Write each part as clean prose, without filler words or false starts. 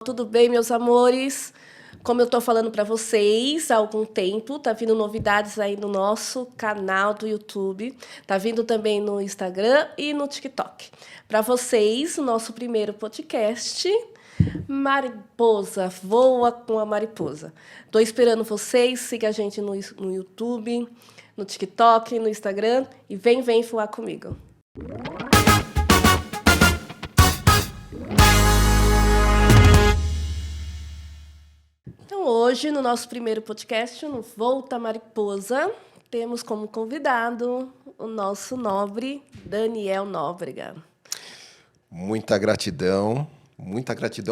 Tudo bem, meus amores? Como eu estou falando para vocês há algum tempo, tá vindo novidades aí no nosso canal do YouTube, tá vindo também no Instagram e no TikTok. Para vocês, o nosso primeiro podcast, Mariposa, Voa com a Mariposa. Estou esperando vocês, siga a gente no YouTube, no TikTok, no Instagram e vem falar comigo. Então, hoje, no nosso primeiro podcast, no Volta Mariposa, temos como convidado o nosso nobre Daniel Nóbrega. Muita gratidão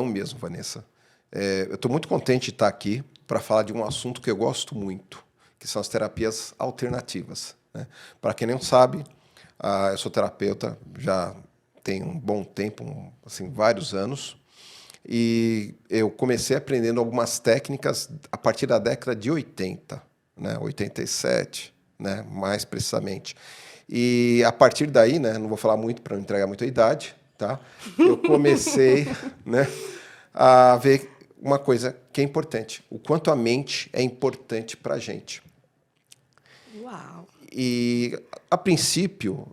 mesmo, Vanessa. Eu estou muito contente de estar aqui para falar de um assunto que eu gosto muito, que são as terapias alternativas, né? Para quem não sabe, eu sou terapeuta já tem um bom tempo, assim, vários anos, e eu comecei aprendendo algumas técnicas a partir da década de 80, né? 87, né? Mais precisamente. E a partir daí, né? Não vou falar muito para não entregar muita idade, tá? Eu comecei, né, a ver uma coisa que é importante, o quanto a mente é importante para a gente. Uau! E, a princípio,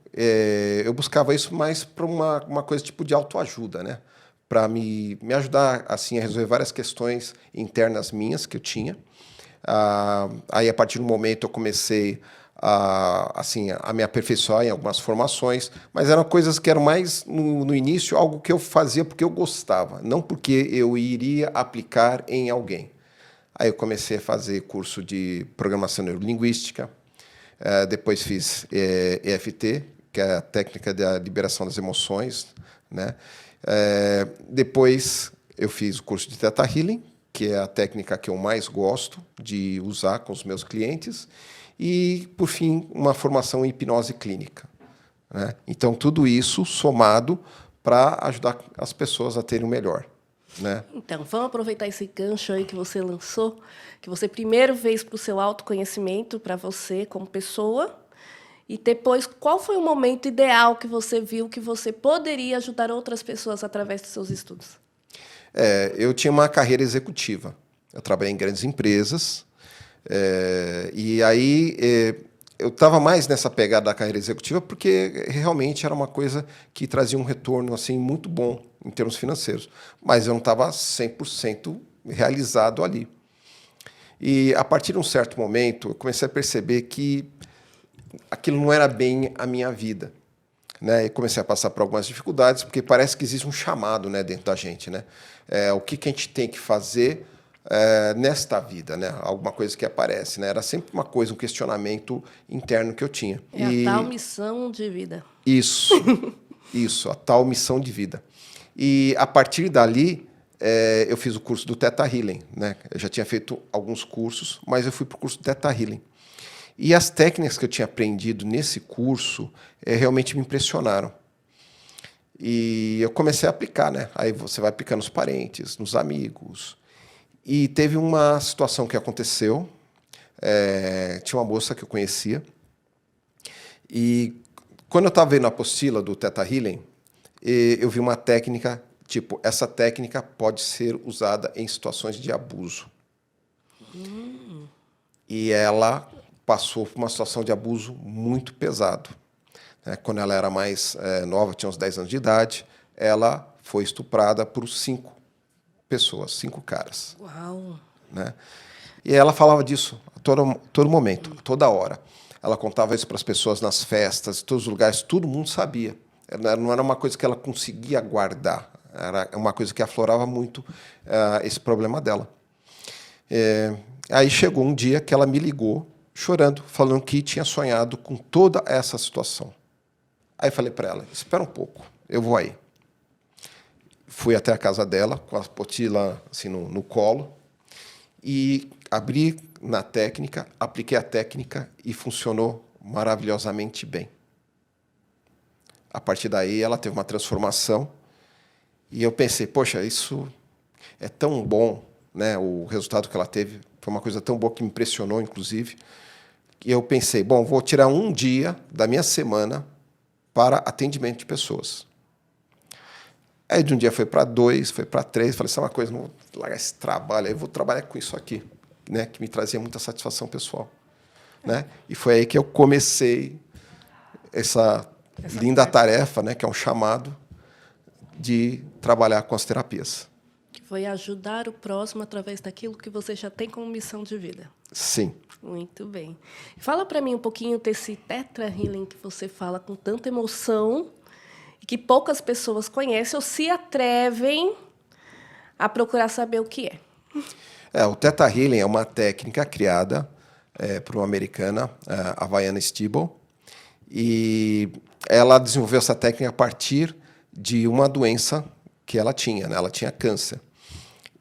eu buscava isso mais para uma coisa tipo de autoajuda, né? Para me ajudar assim, a resolver várias questões internas minhas que eu tinha. Aí, a partir do momento, eu comecei a me aperfeiçoar em algumas formações, mas eram coisas que eram mais, no início, algo que eu fazia porque eu gostava, não porque eu iria aplicar em alguém. Aí eu comecei a fazer curso de programação neurolinguística, depois fiz EFT, que é a técnica da liberação das emoções, né? Depois eu fiz o curso de Theta Healing, que é a técnica que eu mais gosto de usar com os meus clientes, e, por fim, uma formação em hipnose clínica, né? Então, tudo isso somado para ajudar as pessoas a terem o melhor, né? Então, vamos aproveitar esse gancho aí que você lançou, que você primeiro fez para o seu autoconhecimento, para você como pessoa, e depois, qual foi o momento ideal que você viu que você poderia ajudar outras pessoas através dos seus estudos? Eu tinha uma carreira executiva. Eu trabalhei em grandes empresas, e aí eu estava mais nessa pegada da carreira executiva porque realmente era uma coisa que trazia um retorno assim muito bom em termos financeiros, mas eu não estava 100% realizado ali. E, a partir de um certo momento, eu comecei a perceber que aquilo não era bem a minha vida, né? E comecei a passar por algumas dificuldades, porque parece que existe um chamado, né, dentro da gente, né? O que a gente tem que fazer nesta vida, né? Alguma coisa que aparece, né? Era sempre uma coisa, um questionamento interno que eu tinha. A tal missão de vida. Isso, a tal missão de vida. E, a partir dali, eu fiz o curso do Theta Healing, né? Eu já tinha feito alguns cursos, mas eu fui para o curso do Theta Healing. E as técnicas que eu tinha aprendido nesse curso realmente me impressionaram. E eu comecei a aplicar, né? Aí você vai aplicando nos parentes, nos amigos. E teve uma situação que aconteceu. Tinha uma moça que eu conhecia. E quando eu estava vendo a apostila do Theta Healing, eu vi uma técnica, tipo, essa técnica pode ser usada em situações de abuso. E ela passou por uma situação de abuso muito pesado. Quando ela era mais nova, tinha uns 10 anos de idade, ela foi estuprada por 5 pessoas, 5 caras. Uau! Né? E ela falava disso a todo momento, toda hora. Ela contava isso para as pessoas nas festas, em todos os lugares, todo mundo sabia. Não era uma coisa que ela conseguia guardar, era uma coisa que aflorava muito esse problema dela. Aí chegou um dia que ela me ligou, chorando, falando que tinha sonhado com toda essa situação. Aí falei para ela, espera um pouco, eu vou aí. Fui até a casa dela, com a apostila assim, no colo, e abri na técnica, apliquei a técnica e funcionou maravilhosamente bem. A partir daí, ela teve uma transformação, e eu pensei, poxa, isso é tão bom, né? O resultado que ela teve foi uma coisa tão boa que me impressionou, inclusive. E eu pensei, bom, vou tirar um dia da minha semana para atendimento de pessoas. Aí de um dia foi para 2, foi para 3. Falei, sabe uma coisa, não vou largar esse trabalho, aí eu vou trabalhar com isso aqui, né? Que me trazia muita satisfação pessoal. Né? E foi aí que eu comecei essa linda tarefa, né? Que é um chamado de trabalhar com as terapias. Que foi ajudar o próximo através daquilo que você já tem como missão de vida. Sim. Muito bem. Fala para mim um pouquinho desse Theta Healing que você fala com tanta emoção e que poucas pessoas conhecem ou se atrevem a procurar saber o que é. O Theta Healing é uma técnica criada por uma americana, a Vianna Stibble, e ela desenvolveu essa técnica a partir de uma doença que ela tinha, né? Ela tinha câncer.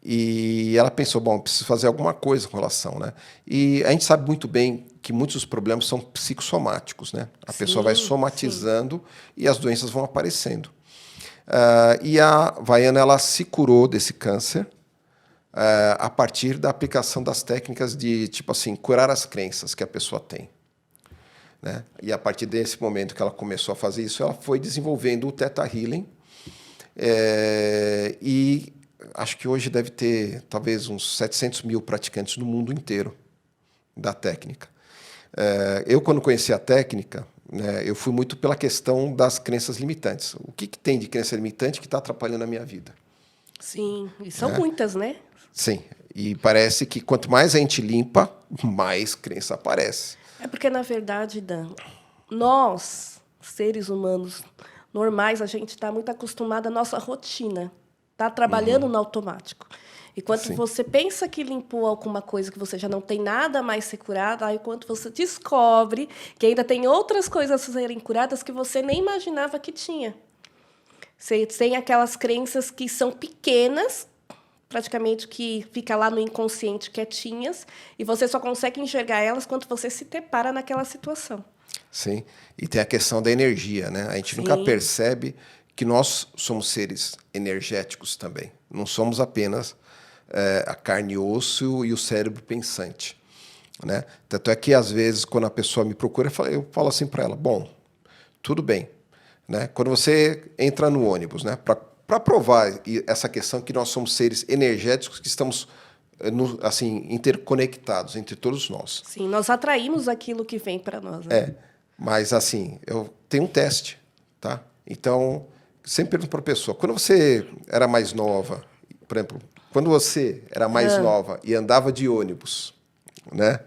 E ela pensou, bom, preciso fazer alguma coisa com relação, né? E a gente sabe muito bem que muitos dos problemas são psicossomáticos, né? A pessoa vai somatizando e as doenças vão aparecendo. E a Vianna, ela se curou desse câncer a partir da aplicação das técnicas de, tipo assim, curar as crenças que a pessoa tem. Né? E a partir desse momento que ela começou a fazer isso, ela foi desenvolvendo o Theta Healing. E acho que hoje deve ter talvez uns 700 mil praticantes no mundo inteiro da técnica. Eu, quando conheci a técnica, né, eu fui muito pela questão das crenças limitantes. O que tem de crença limitante que está atrapalhando a minha vida? Sim, e são muitas, né? Sim, e parece que quanto mais a gente limpa, mais crença aparece. É porque, na verdade, Dan, nós, seres humanos normais, a gente está muito acostumado à nossa rotina. Está trabalhando no automático. E quando você pensa que limpou alguma coisa, que você já não tem nada mais a ser curado, aí quando você descobre que ainda tem outras coisas a serem curadas que você nem imaginava que tinha. Você tem aquelas crenças que são pequenas, praticamente que fica lá no inconsciente quietinhas, e você só consegue enxergar elas quando você se depara naquela situação. Sim, e tem a questão da energia, né? A gente nunca percebe que nós somos seres energéticos também. Não somos apenas a carne e osso e o cérebro pensante. Né? Tanto é que, às vezes, quando a pessoa me procura, eu falo assim para ela, bom, tudo bem. Né? Quando você entra no ônibus, né? Para provar essa questão que nós somos seres energéticos que estamos assim, interconectados entre todos nós. Sim, nós atraímos aquilo que vem para nós. Né? Mas assim, eu tenho um teste, tá? Então, sempre pergunto para a pessoa, quando você era mais nova, por exemplo, quando você era mais nova e andava de ônibus, né?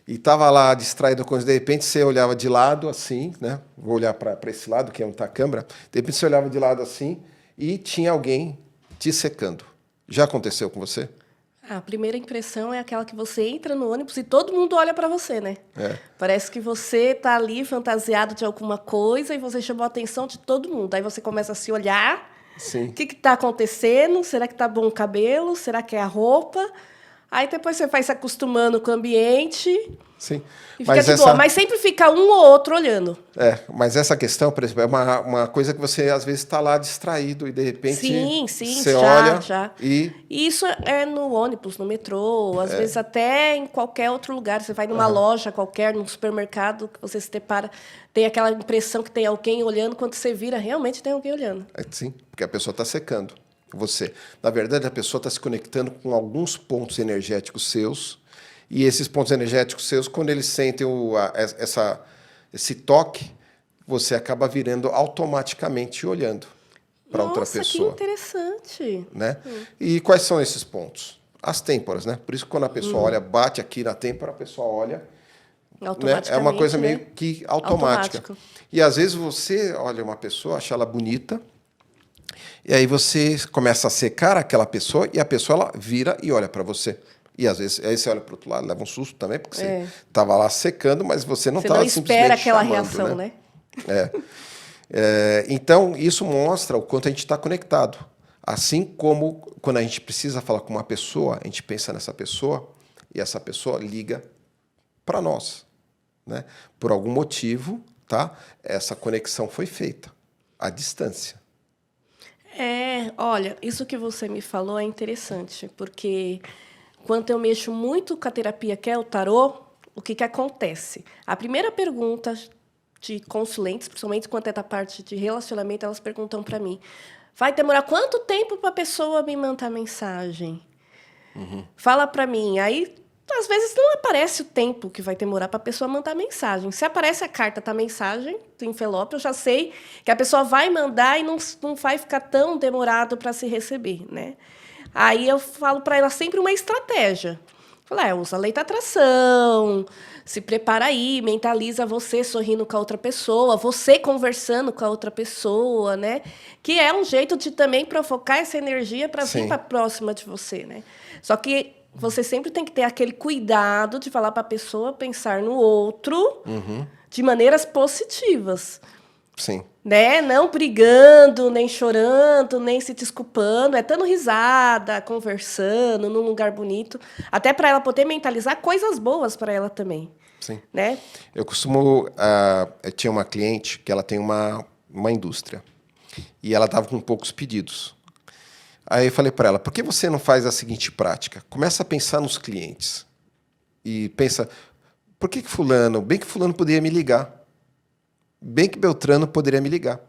E estava lá distraído com isso, de repente você olhava de lado assim, né? Vou olhar para esse lado, que é onde está a câmera. De repente você olhava de lado assim e tinha alguém te secando. Já aconteceu com você? A primeira impressão é aquela que você entra no ônibus e todo mundo olha para você, né? Parece que você está ali fantasiado de alguma coisa e você chamou a atenção de todo mundo. Aí você começa a se olhar. Sim. O que está acontecendo? Será que está bom o cabelo? Será que é a roupa? Aí depois você vai se acostumando com o ambiente. Sim. E fica de boa. Mas sempre fica um ou outro olhando. Mas essa questão, por exemplo, é uma coisa que você, às vezes, está lá distraído e, de repente, você olha e... Isso é no ônibus, no metrô, às vezes até em qualquer outro lugar. Você vai numa loja qualquer, num supermercado, que você se depara, tem aquela impressão que tem alguém olhando, quando você vira, realmente tem alguém olhando. Sim, porque a pessoa está secando você. Na verdade, a pessoa está se conectando com alguns pontos energéticos seus, e esses pontos energéticos seus, quando eles sentem esse toque, você acaba virando automaticamente olhando para outra pessoa. Nossa, que interessante. Né? E quais são esses pontos? As têmporas, né? Por isso que quando a pessoa olha, bate aqui na têmpora, a pessoa olha... Né? É uma coisa meio que automática. E às vezes você olha uma pessoa, acha ela bonita, e aí você começa a secar aquela pessoa, e a pessoa ela vira e olha para você. E às vezes aí você olha para o outro lado, leva um susto também, porque você estava lá secando, mas você não estava simplesmente espera aquela chamando, reação, né? Então, isso mostra o quanto a gente está conectado. Assim como quando a gente precisa falar com uma pessoa, a gente pensa nessa pessoa e essa pessoa liga para nós. Né? Por algum motivo, tá? Essa conexão foi feita à distância. Olha, isso que você me falou é interessante, porque quando eu mexo muito com a terapia, que é o tarô, o que acontece? A primeira pergunta de consulentes, principalmente quando é da parte de relacionamento, elas perguntam para mim, Vai demorar quanto tempo para a pessoa me mandar mensagem? Fala para mim. Aí, às vezes, não aparece o tempo que vai demorar para a pessoa mandar mensagem. Se aparece a carta da mensagem, do envelope, eu já sei que a pessoa vai mandar e não vai ficar tão demorado para se receber, né? Aí eu falo para ela sempre uma estratégia. Falo, usa a lei da atração, se prepara aí, mentaliza você sorrindo com a outra pessoa, você conversando com a outra pessoa, né? Que é um jeito de também provocar essa energia para vir para próxima de você, né? Só que você sempre tem que ter aquele cuidado de falar para a pessoa pensar no outro de maneiras positivas. Sim. Né? Não brigando, nem chorando, nem se desculpando, dando risada, conversando num lugar bonito, até para ela poder mentalizar coisas boas para ela também. Sim. Né? Eu costumo... eu tinha uma cliente que ela tem uma indústria e ela estava com poucos pedidos. Aí eu falei para ela, por que você não faz a seguinte prática? Começa a pensar nos clientes e pensa, por que fulano, bem que fulano poderia me ligar. Bem que Beltrano poderia me ligar.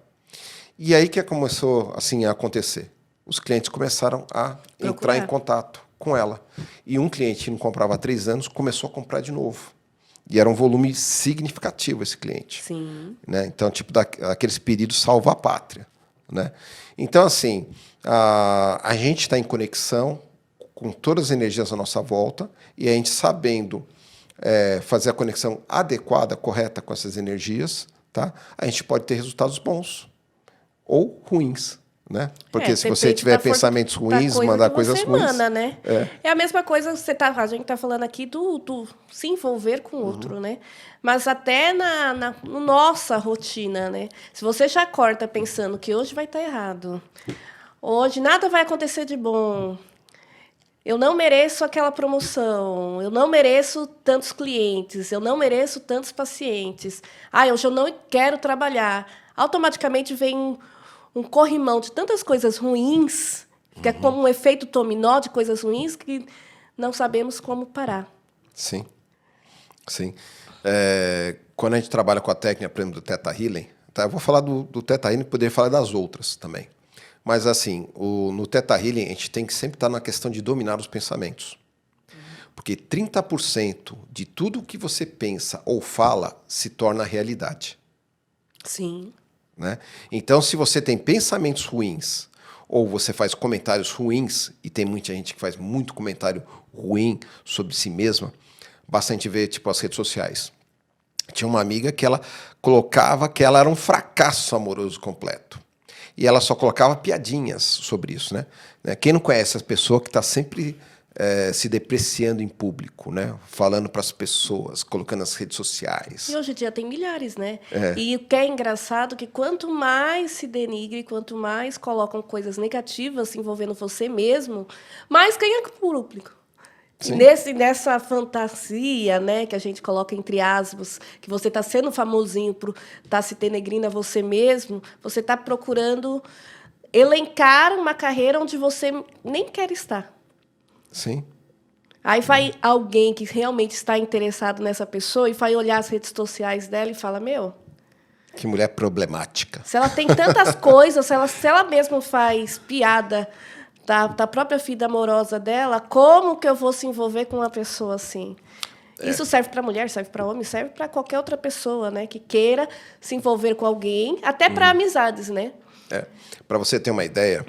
E aí que começou assim, a acontecer. Os clientes começaram a entrar em contato com ela. E um cliente que não comprava há 3 anos começou a comprar de novo. E era um volume significativo esse cliente. Sim. Né? Então, tipo, aqueles pedidos salva a pátria. Né? Então, assim, a gente está em conexão com todas as energias à nossa volta e a gente sabendo fazer a conexão adequada, correta com essas energias, tá? A gente pode ter resultados bons ou ruins, né? Porque se você tiver pensamentos ruins, mandar coisas ruins... Emana, né? É a mesma coisa, a gente está falando aqui do se envolver com o outro, né? Mas até na nossa rotina, né? Se você já acorda pensando que hoje vai estar errado, hoje nada vai acontecer de bom, eu não mereço aquela promoção, eu não mereço tantos clientes, eu não mereço tantos pacientes. Hoje eu não quero trabalhar. Automaticamente vem um corrimão de tantas coisas ruins, que é como um efeito dominó de coisas ruins que não sabemos como parar. Sim, sim. Quando a gente trabalha com a técnica, por exemplo, do Theta Healing, tá? Eu vou falar do Theta Healing e poder falar das outras também. Mas, assim, no Theta Healing, a gente tem que sempre estar na questão de dominar os pensamentos. Porque 30% de tudo que você pensa ou fala se torna realidade. Sim. Né? Então, se você tem pensamentos ruins ou você faz comentários ruins, e tem muita gente que faz muito comentário ruim sobre si mesma, basta a gente ver tipo, as redes sociais. Tinha uma amiga que ela colocava que ela era um fracasso amoroso completo. E ela só colocava piadinhas sobre isso, né? Quem não conhece essa pessoa que está sempre se depreciando em público, né? Falando para as pessoas, colocando nas redes sociais. E hoje em dia tem milhares, né? E o que é engraçado é que quanto mais se denigre, quanto mais colocam coisas negativas envolvendo você mesmo, mais ganha público. Nessa fantasia, né, que a gente coloca entre aspas, que você está sendo famosinho por estar se denegrindo a você mesmo, você está procurando elencar uma carreira onde você nem quer estar. Sim. Aí vai alguém que realmente está interessado nessa pessoa e vai olhar as redes sociais dela e fala, que mulher problemática. Se ela tem tantas coisas, se ela mesma faz piada da própria vida amorosa dela, como que eu vou se envolver com uma pessoa assim? Isso serve para mulher, serve para homem, serve para qualquer outra pessoa, né, que queira se envolver com alguém, até para amizades, né? Para você ter uma ideia,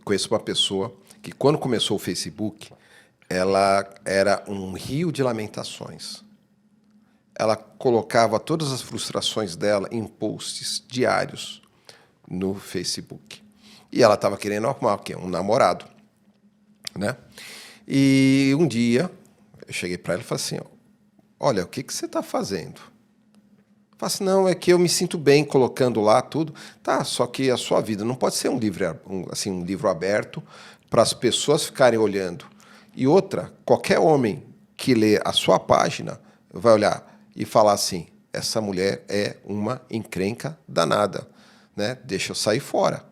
conheço uma pessoa que quando começou o Facebook, ela era um rio de lamentações. Ela colocava todas as frustrações dela em posts diários no Facebook. E ela estava querendo arrumar um namorado, né? E um dia, eu cheguei para ela e falei assim, olha, o que você está fazendo? Eu falei assim, não, é que eu me sinto bem colocando lá tudo. Tá, só que a sua vida não pode ser um livro aberto para as pessoas ficarem olhando. E outra, qualquer homem que lê a sua página vai olhar e falar assim, essa mulher é uma encrenca danada, né? Deixa eu sair fora.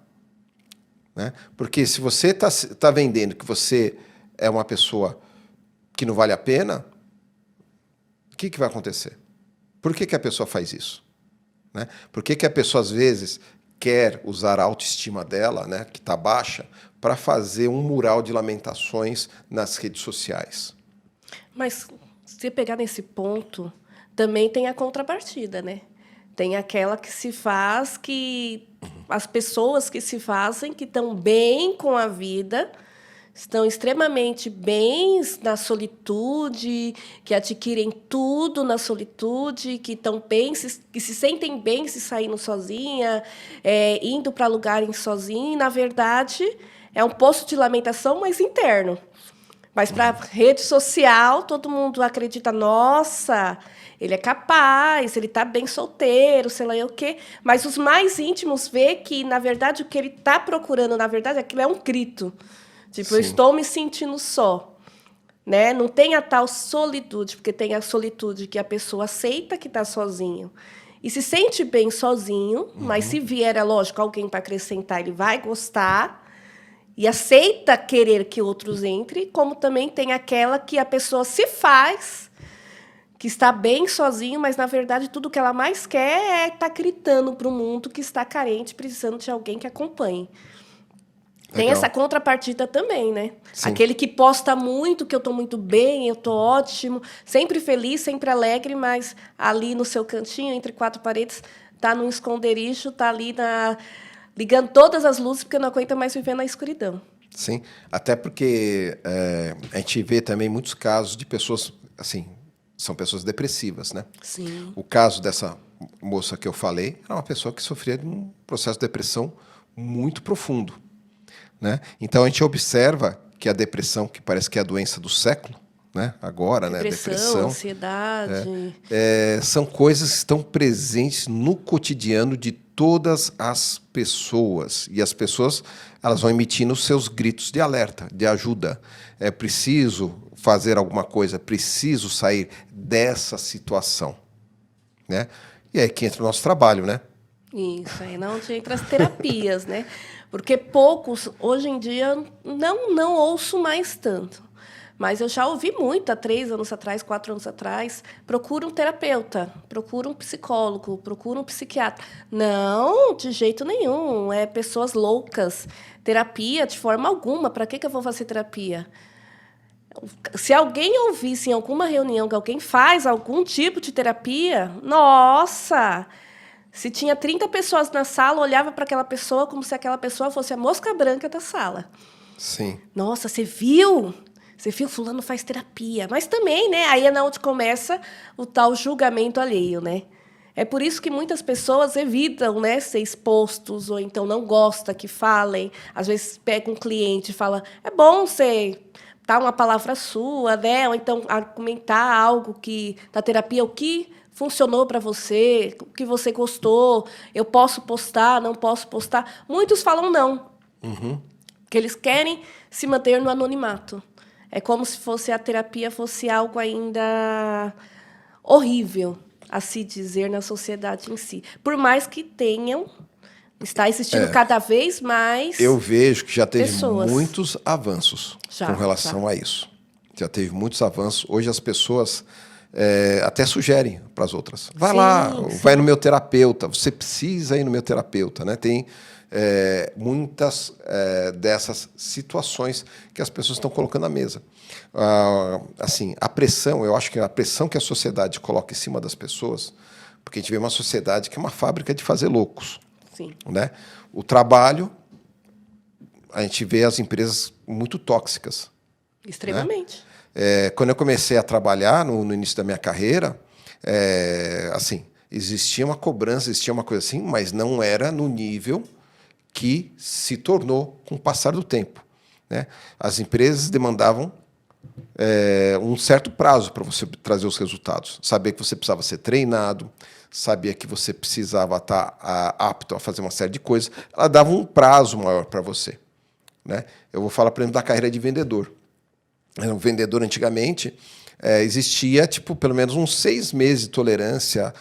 Né? Porque se você está vendendo que você é uma pessoa que não vale a pena, o que vai acontecer? Por que a pessoa faz isso? Né? Por que a pessoa, às vezes, quer usar a autoestima dela, né, que está baixa, para fazer um mural de lamentações nas redes sociais. Mas se pegar nesse ponto, também tem a contrapartida, né? Tem aquela que se faz, que as pessoas que se fazem, que estão bem com a vida, estão extremamente bem na solitude, que adquirem tudo na solitude, que estão bem, que se sentem bem se saindo sozinha, indo para lugares sozinha, e, na verdade, é um poço de lamentação, mas interno. Mas para a rede social, todo mundo acredita, nossa, ele é capaz, ele está bem solteiro, sei lá o quê. Mas os mais íntimos vê que, na verdade, o que ele está procurando, na verdade, aquilo é um grito. Tipo, Sim. eu estou me sentindo só. Né? Não tem a tal solitude, porque tem a solitude que a pessoa aceita que está sozinho. E se sente bem sozinho, mas se vier, é lógico, alguém para acrescentar, ele vai gostar. E aceita querer que outros entrem, como também tem aquela que a pessoa se faz, que está bem sozinho, mas, na verdade, tudo que ela mais quer é estar gritando para o mundo que está carente, precisando de alguém que acompanhe. Tem Legal. essa contrapartida também, né? Sim. Aquele que posta muito, que eu estou muito bem, eu estou ótimo, sempre feliz, sempre alegre, mas ali no seu cantinho, entre quatro paredes, está num esconderijo, está ali ligando todas as luzes, porque não aguenta mais viver na escuridão. Sim, até porque a gente vê também muitos casos de pessoas, assim, são pessoas depressivas, né? Sim. O caso dessa moça que eu falei era uma pessoa que sofria de um processo de depressão muito profundo, né? Então a gente observa que a depressão, que parece que é a doença do século, né? Agora, Depressão, ansiedade. são coisas que estão presentes no cotidiano de todas as pessoas. E as pessoas, elas vão emitindo seus gritos de alerta, de ajuda. É preciso fazer alguma coisa, preciso sair dessa situação, né? E é aí que entra o nosso trabalho, né? Isso, aí não entra as terapias, né? Porque poucos, hoje em dia, não ouço mais tanto. Mas eu já ouvi muito, há 3 anos atrás, 4 anos atrás, procura um terapeuta, procura um psicólogo, procura um psiquiatra. Não, de jeito nenhum, é pessoas loucas. Terapia, de forma alguma, para que eu vou fazer terapia? Se alguém ouvisse em alguma reunião que alguém faz algum tipo de terapia, nossa! Se tinha 30 pessoas na sala, olhava para aquela pessoa como se aquela pessoa fosse a mosca branca da sala. Sim. Nossa, você viu? Você viu, fulano faz terapia. Mas também, né? Aí é onde começa o tal julgamento alheio, né? É por isso que muitas pessoas evitam, né, ser expostos, ou então não gostam que falem. Às vezes pega um cliente e fala, é bom você dar uma palavra sua, né? Ou então argumentar algo que da terapia, o que funcionou para você, o que você gostou, eu posso postar, não posso postar. Muitos falam não, porque eles querem se manter no anonimato. É como se fosse a terapia fosse algo ainda horrível a se dizer na sociedade em si. Por mais que está existindo cada vez mais Eu vejo que já teve pessoas. muitos avanços com relação a isso. Já teve muitos avanços. Hoje as pessoas até sugerem para as outras. Vai lá, vai no meu terapeuta. Você precisa ir no meu terapeuta, né? Tem muitas dessas situações que as pessoas estão colocando na mesa. Assim, a pressão, eu acho que a pressão que a sociedade coloca em cima das pessoas, porque a gente vê uma sociedade que é uma fábrica de fazer loucos. Sim. Né? O trabalho, a gente vê as empresas muito tóxicas. Extremamente. Né? Quando eu comecei a trabalhar no início da minha carreira, assim, existia uma cobrança, existia uma coisa assim, mas não era no nível que se tornou com o passar do tempo. Né? As empresas demandavam um certo prazo para você trazer os resultados. Sabia que você precisava ser treinado, sabia que você precisava estar apto a fazer uma série de coisas. Ela dava um prazo maior para você. Né? Eu vou falar, por exemplo, da carreira de vendedor. Um vendedor, antigamente, existia pelo menos uns 6 meses de tolerância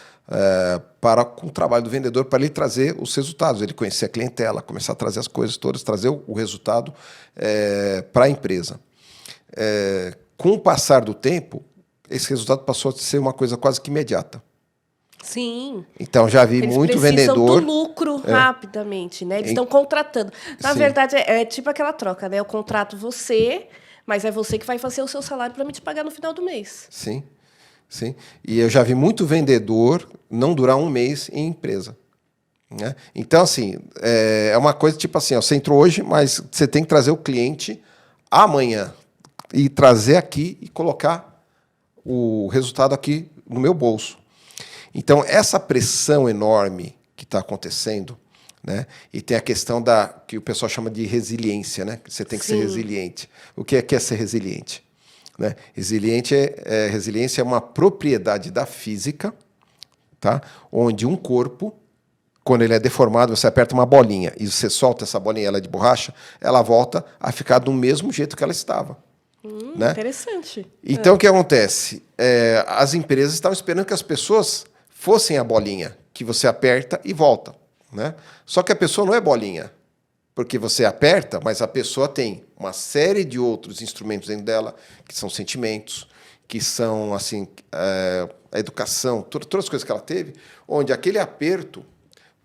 com o trabalho do vendedor para ele trazer os resultados, ele conhecer a clientela, começar a trazer as coisas todas, trazer o resultado para a empresa. Com o passar do tempo, esse resultado passou a ser uma coisa quase que imediata. Sim. Então, já vi Eles muito precisam vendedor... do lucro rapidamente, né? Eles estão Em- contratando. Na Sim. verdade, é tipo aquela troca, né? Eu contrato você, mas é você que vai fazer o seu salário para me te pagar no final do mês. Sim, sim. E eu já vi muito vendedor não durar um mês em empresa. Né? Então, assim, é uma coisa tipo assim, ó, você entrou hoje, mas você tem que trazer o cliente amanhã e trazer aqui e colocar o resultado aqui no meu bolso. Então, essa pressão enorme que está acontecendo, né? E tem a questão da que o pessoal chama de resiliência, né? Você tem que ser Sim. resiliente. O que é ser resiliente? Né? Resiliência é uma propriedade da física, tá? Onde um corpo, quando ele é deformado, você aperta uma bolinha e você solta essa bolinha, ela é de borracha, ela volta a ficar do mesmo jeito que ela estava. Né? Interessante. Então, o que acontece? As empresas estavam esperando que as pessoas fossem a bolinha, que você aperta e volta. Né? Só que a pessoa não é bolinha, porque você aperta, mas a pessoa tem uma série de outros instrumentos dentro dela, que são sentimentos, que são assim a educação, todas as coisas que ela teve, onde aquele aperto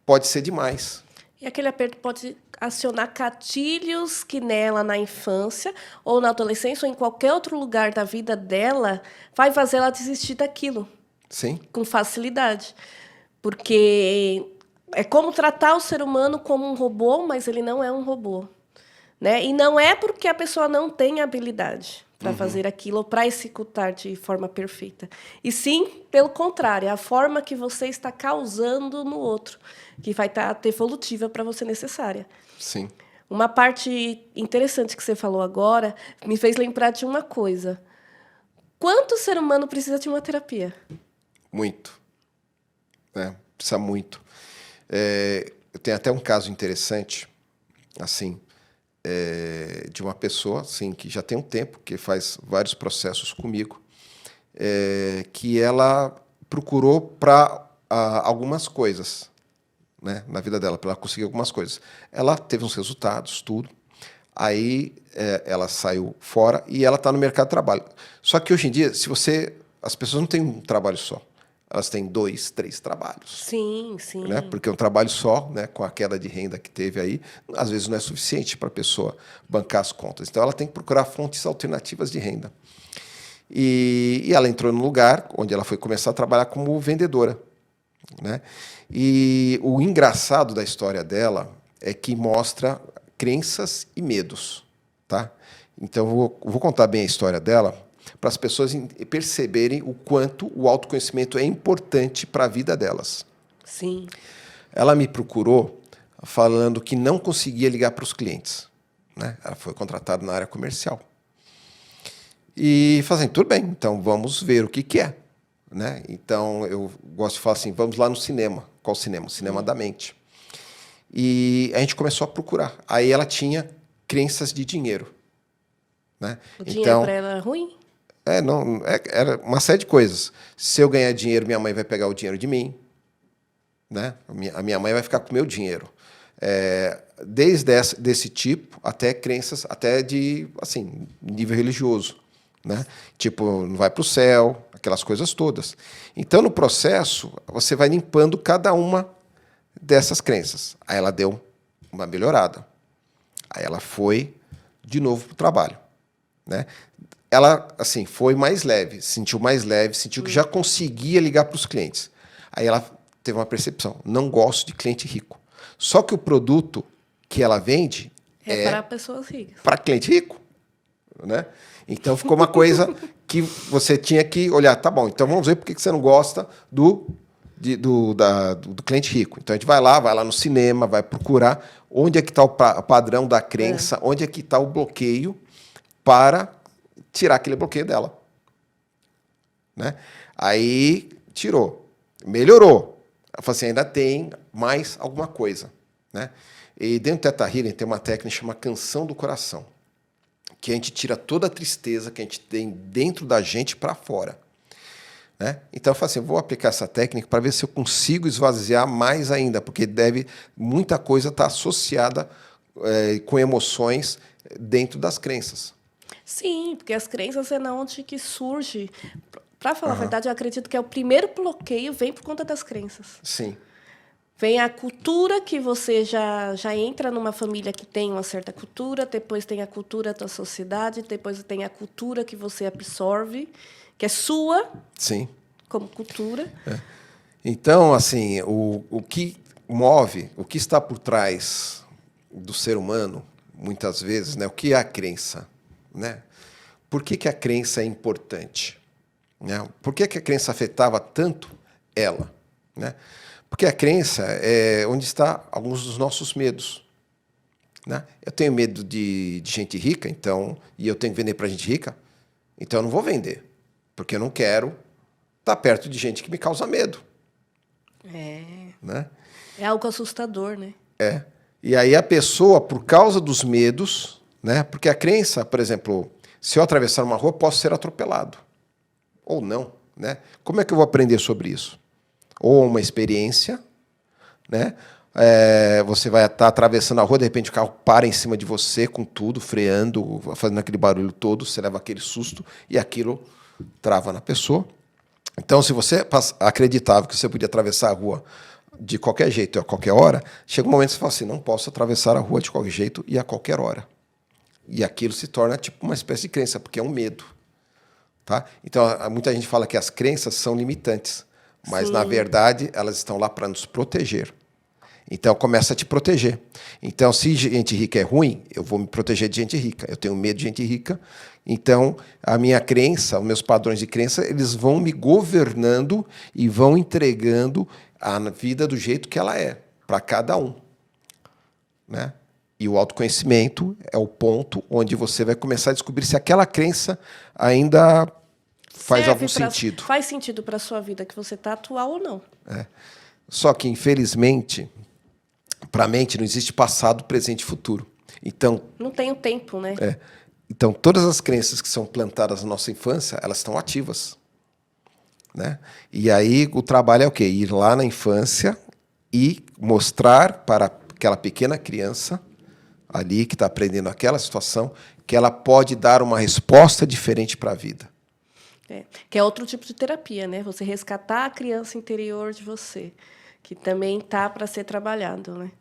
pode ser demais. E aquele aperto pode acionar gatilhos que nela, na infância, ou na adolescência, ou em qualquer outro lugar da vida dela, vai fazer ela desistir daquilo Sim, com facilidade. Porque é como tratar o ser humano como um robô, mas ele não é um robô. Né? E não é porque a pessoa não tem habilidade para fazer aquilo ou para executar de forma perfeita. E sim, pelo contrário, é a forma que você está causando no outro, que vai estar devolutiva para você necessária. sim. Uma parte interessante que você falou agora me fez lembrar de uma coisa. Quanto ser humano precisa de uma terapia? Muito. Né? Precisa muito. Eu tenho até um caso interessante, assim, de uma pessoa assim, que já tem um tempo, que faz vários processos comigo, que ela procurou para algumas coisas, né, na vida dela, para ela conseguir algumas coisas. Ela teve uns resultados, tudo. Aí ela saiu fora e ela está no mercado de trabalho. Só que hoje em dia, as pessoas não têm um trabalho só. Elas têm 2, 3 trabalhos. Sim, sim. Né? Porque um trabalho só, né, com a queda de renda que teve aí, às vezes não é suficiente para a pessoa bancar as contas. Então ela tem que procurar fontes alternativas de renda. E ela entrou num lugar onde ela foi começar a trabalhar como vendedora. Né? E o engraçado da história dela é que mostra crenças e medos. Tá? Então eu vou contar bem a história dela para as pessoas perceberem o quanto o autoconhecimento é importante para a vida delas. Sim. Ela me procurou falando que não conseguia ligar para os clientes. Né? Ela foi contratada na área comercial. E fazendo, tudo bem, então vamos ver o que é. Né? Então, eu gosto de falar assim, vamos lá no cinema. Qual cinema? O cinema da mente. E a gente começou a procurar. Aí ela tinha crenças de dinheiro. Né? O dinheiro para ela era ruim? Era uma série de coisas. Se eu ganhar dinheiro, minha mãe vai pegar o dinheiro de mim. Né? A minha mãe vai ficar com o meu dinheiro. Desde desse tipo até crenças, até de assim, nível religioso. Né? Tipo, não vai para o céu, aquelas coisas todas. Então, no processo, você vai limpando cada uma dessas crenças. Aí ela deu uma melhorada. Aí ela foi de novo para o trabalho. Né? Ela assim, foi mais leve, sentiu que já conseguia ligar para os clientes. Aí ela teve uma percepção, não gosto de cliente rico. Só que o produto que ela vende é para pessoas ricas. Para cliente rico. Né? Então ficou uma coisa que você tinha que olhar, tá bom, então vamos ver por que você não gosta do cliente rico. Então a gente vai lá no cinema, vai procurar onde é que está o padrão da crença, onde é que está o bloqueio para tirar aquele bloqueio dela. Né? Aí tirou, melhorou. Ela falou assim, ainda tem mais alguma coisa. Né? E dentro do Theta Healing tem uma técnica chamada canção do coração, que a gente tira toda a tristeza que a gente tem dentro da gente para fora. Né? Então eu falei assim, vou aplicar essa técnica para ver se eu consigo esvaziar mais ainda, porque muita coisa está associada com emoções dentro das crenças. Sim, porque as crenças é na onde que surge Para falar a verdade, eu acredito que é o primeiro bloqueio vem por conta das crenças. Sim. Vem a cultura que você já entra numa família que tem uma certa cultura, depois tem a cultura da sociedade, depois tem a cultura que você absorve, que é sua, Sim. como cultura. Então, assim, o que move, o que está por trás do ser humano, muitas vezes, né? O que é a crença, né? Por que a crença é importante? Né? Por que a crença afetava tanto ela? Né? Porque a crença é onde está alguns dos nossos medos. Né? Eu tenho medo de gente rica, então, e eu tenho que vender para gente rica, então eu não vou vender, porque eu não quero estar perto de gente que me causa medo. Né? É algo assustador, né? É. E aí a pessoa, por causa dos medos, né? Porque a crença, por exemplo, se eu atravessar uma rua, posso ser atropelado. Ou não, né? Como é que eu vou aprender sobre isso? Ou uma experiência, né? Você vai estar atravessando a rua, de repente o carro para em cima de você com tudo, freando, fazendo aquele barulho todo, você leva aquele susto e aquilo trava na pessoa. Então, se você acreditava que você podia atravessar a rua de qualquer jeito, a qualquer hora, chega um momento que você fala assim, não posso atravessar a rua de qualquer jeito e a qualquer hora. E aquilo se torna tipo uma espécie de crença, porque é um medo. Tá? Então, muita gente fala que as crenças são limitantes, mas, Sim. na verdade, elas estão lá para nos proteger. Então, começa a te proteger. Então, se gente rica é ruim, eu vou me proteger de gente rica. Eu tenho medo de gente rica. Então, a minha crença, os meus padrões de crença, eles vão me governando e vão entregando a vida do jeito que ela é, para cada um. Né? E o autoconhecimento é o ponto onde você vai começar a descobrir se aquela crença ainda faz algum sentido. Faz sentido para a sua vida, que você está atual ou não. Só que, infelizmente, para a mente não existe passado, presente e futuro. Então, não tem o tempo, né? Então, todas as crenças que são plantadas na nossa infância, elas estão ativas. Né? E aí o trabalho é o quê? Ir lá na infância e mostrar para aquela pequena criança ali que está aprendendo aquela situação que ela pode dar uma resposta diferente para a vida. Que é outro tipo de terapia, né? Você resgatar a criança interior de você, que também está para ser trabalhado, né?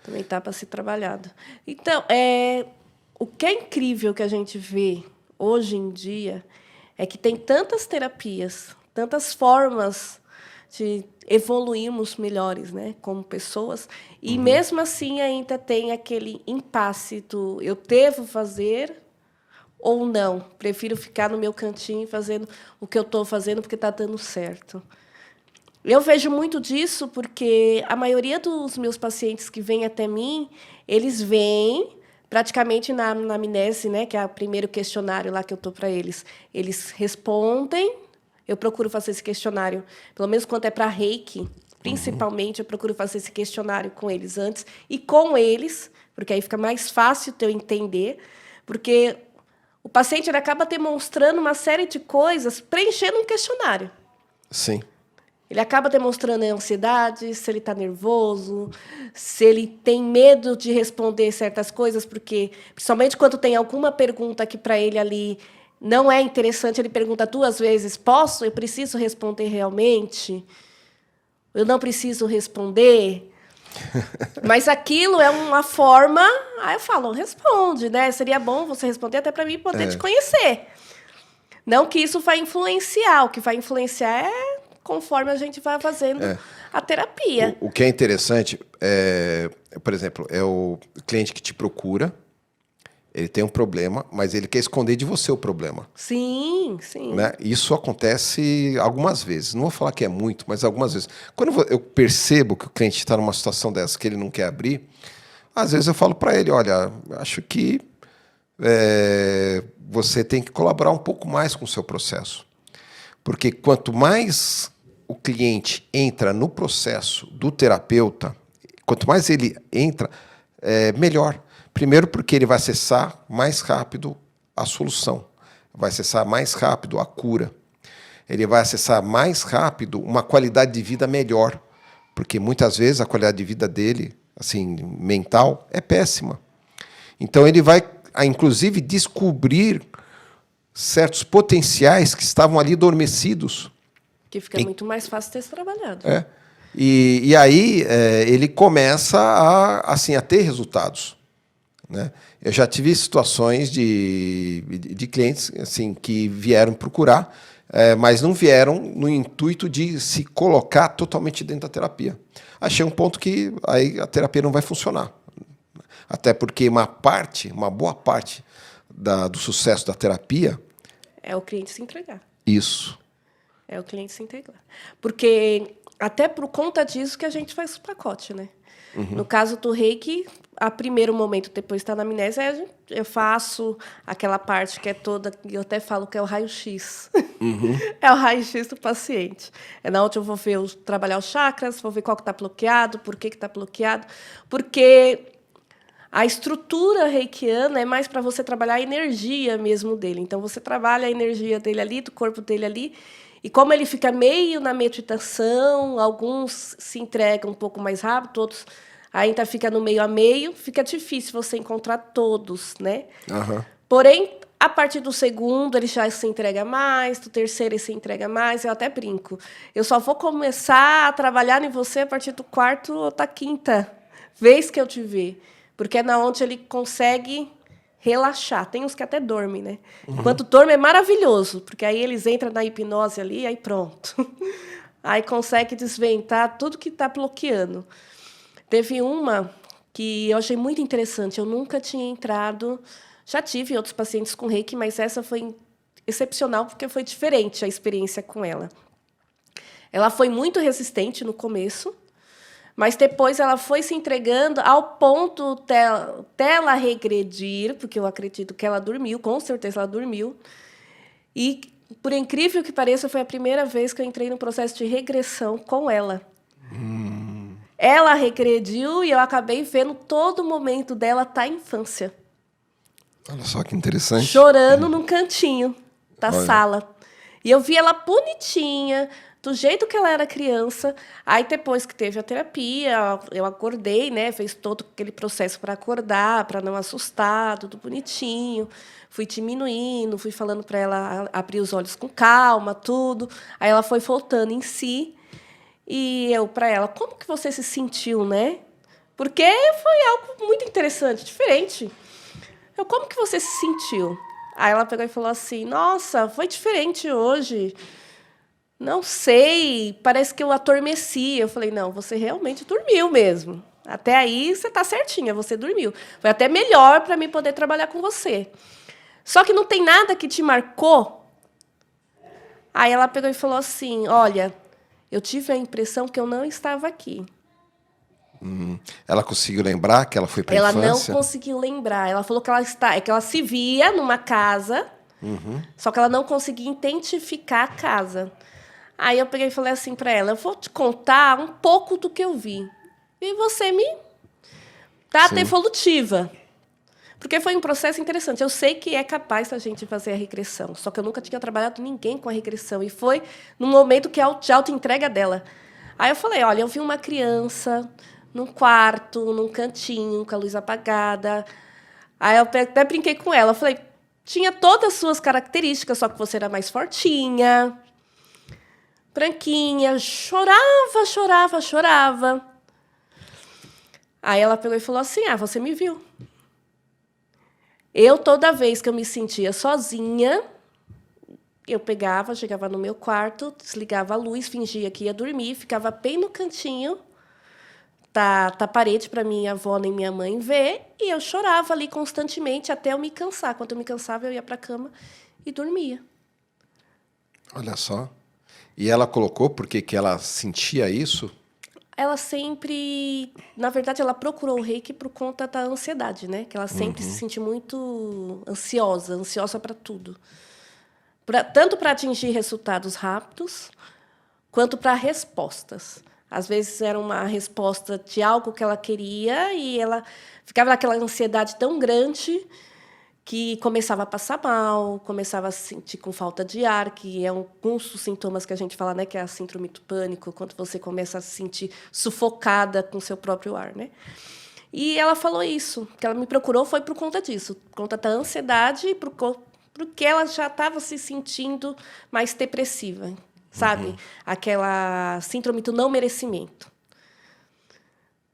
Também está para ser trabalhado. Então, o que é incrível que a gente vê hoje em dia é que tem tantas terapias, tantas formas de evoluirmos melhores, né, como pessoas, e mesmo assim ainda tem aquele impasse do eu devo fazer ou não. Prefiro ficar no meu cantinho fazendo o que eu estou fazendo porque está dando certo. Eu vejo muito disso porque a maioria dos meus pacientes que vêm até mim, eles vêm praticamente na anamnese, né, que é o primeiro questionário lá que eu estou para eles. Eles respondem, eu procuro fazer esse questionário, pelo menos quando é para Reiki, principalmente, eu procuro fazer esse questionário com eles antes e com eles, porque aí fica mais fácil de eu entender, porque o paciente ele acaba demonstrando uma série de coisas preenchendo um questionário. Sim. Ele acaba demonstrando ansiedade, se ele está nervoso, se ele tem medo de responder certas coisas, porque, principalmente quando tem alguma pergunta que para ele ali não é interessante, ele pergunta 2 vezes, posso? Eu preciso responder realmente? Eu não preciso responder? Mas aquilo é uma forma... Aí eu falo, responde, né? Seria bom você responder até para mim poder te conhecer. Não que isso vai influenciar. O que vai influenciar é conforme a gente vai fazendo a terapia. O que é interessante, por exemplo, é o cliente que te procura, ele tem um problema, mas ele quer esconder de você o problema. Sim, sim. Né? Isso acontece algumas vezes. Não vou falar que é muito, mas algumas vezes. Quando eu percebo que o cliente está numa situação dessa que ele não quer abrir, às vezes eu falo para ele, olha, acho que você tem que colaborar um pouco mais com o seu processo. Porque quanto mais o cliente entra no processo do terapeuta, quanto mais ele entra, melhor. Primeiro porque ele vai acessar mais rápido a solução, vai acessar mais rápido a cura, ele vai acessar mais rápido uma qualidade de vida melhor, porque muitas vezes a qualidade de vida dele, assim, mental, é péssima. Então ele vai, inclusive, descobrir certos potenciais que estavam ali adormecidos. Que fica muito mais fácil ter trabalhado. É. E aí ele começa a ter resultados, né? Eu já tive situações de clientes assim, que vieram procurar, mas não vieram no intuito de se colocar totalmente dentro da terapia. Achei um ponto que aí a terapia não vai funcionar. Até porque uma boa parte do sucesso da terapia... É o cliente se entregar. Isso. É o cliente se entregar. Porque até por conta disso que a gente faz o pacote, né? No caso do reiki, a primeiro momento, depois está na amnésia, eu faço aquela parte que é toda, eu até falo que é o raio-x. É o raio-x do paciente. É na onde eu vou ver, trabalhar os chakras, vou ver qual que está bloqueado, por que está bloqueado. Porque a estrutura reikiana é mais para você trabalhar a energia mesmo dele. Então, você trabalha a energia dele ali, do corpo dele ali. E como ele fica meio na meditação, alguns se entregam um pouco mais rápido, outros ainda ficam no meio a meio, fica difícil você encontrar todos, né? Uhum. Porém, a partir do segundo, ele já se entrega mais, do terceiro ele se entrega mais, eu até brinco. Eu só vou começar a trabalhar em você a partir do quarto ou da quinta vez que eu te ver. Porque é na onde ele consegue relaxar. Tem uns que até dormem, né? Enquanto dorme é maravilhoso, porque aí eles entram na hipnose ali e aí pronto. Aí consegue desventar tudo que está bloqueando. Teve uma que eu achei muito interessante. Eu nunca tinha entrado... Já tive outros pacientes com reiki, mas essa foi excepcional porque foi diferente a experiência com ela. Ela foi muito resistente no começo, mas depois ela foi se entregando ao ponto dela regredir, porque eu acredito que ela dormiu, com certeza ela dormiu. E, por incrível que pareça, foi a primeira vez que eu entrei no processo de regressão com ela. Ela regrediu e eu acabei vendo todo o momento dela da infância. Olha só que interessante. Chorando num cantinho da sala. E eu vi ela bonitinha, do jeito que ela era criança. Aí, depois que teve a terapia, eu acordei, né? Fez todo aquele processo para acordar, para não assustar, tudo bonitinho. Fui diminuindo, fui falando para ela abrir os olhos com calma, tudo. Aí ela foi voltando em si. E eu, para ela, como que você se sentiu, né? Porque foi algo muito interessante, diferente. Como que você se sentiu? Aí ela pegou e falou assim, nossa, foi diferente hoje. Não sei, parece que eu adormeci. Eu falei, não, você realmente dormiu mesmo. Até aí você está certinha, você dormiu. Foi até melhor para mim poder trabalhar com você. Só que não tem nada que te marcou? Aí ela pegou e falou assim, olha, eu tive a impressão que eu não estava aqui. Ela conseguiu lembrar que ela foi para a infância? Ela não conseguiu lembrar. Ela falou que ela se via numa casa, só que ela não conseguia identificar a casa. Aí eu peguei e falei assim para ela, eu vou te contar um pouco do que eu vi. E você me dá a devolutiva. Porque foi um processo interessante. Eu sei que é capaz da gente fazer a regressão, só que eu nunca tinha trabalhado ninguém com a regressão. E foi no momento que de auto-entrega dela. Aí eu falei, olha, eu vi uma criança num quarto, num cantinho, com a luz apagada. Aí eu até brinquei com ela. Eu falei, tinha todas as suas características, só que você era mais fortinha, branquinha, chorava, chorava, chorava. Aí ela pegou e falou assim, você me viu. Eu, toda vez que eu me sentia sozinha, eu pegava, chegava no meu quarto, desligava a luz, fingia que ia dormir, ficava bem no cantinho da parede para minha avó nem minha mãe ver, e eu chorava ali constantemente até eu me cansar. Quando eu me cansava, eu ia para a cama e dormia. Olha só. E ela colocou porque que ela sentia isso? Ela sempre... Na verdade, ela procurou o reiki por conta da ansiedade, né? Que ela sempre se sentiu muito ansiosa para tudo. Tanto para atingir resultados rápidos, quanto para respostas. Às vezes era uma resposta de algo que ela queria e ela ficava naquela ansiedade tão grande que começava a passar mal, começava a se sentir com falta de ar, que é alguns dos sintomas que a gente fala, né, que é a síndrome do pânico, quando você começa a se sentir sufocada com seu próprio ar, né? E ela falou isso, que ela me procurou foi por conta disso, por conta da ansiedade e por porque ela já estava se sentindo mais depressiva, sabe? Aquela síndrome do não merecimento.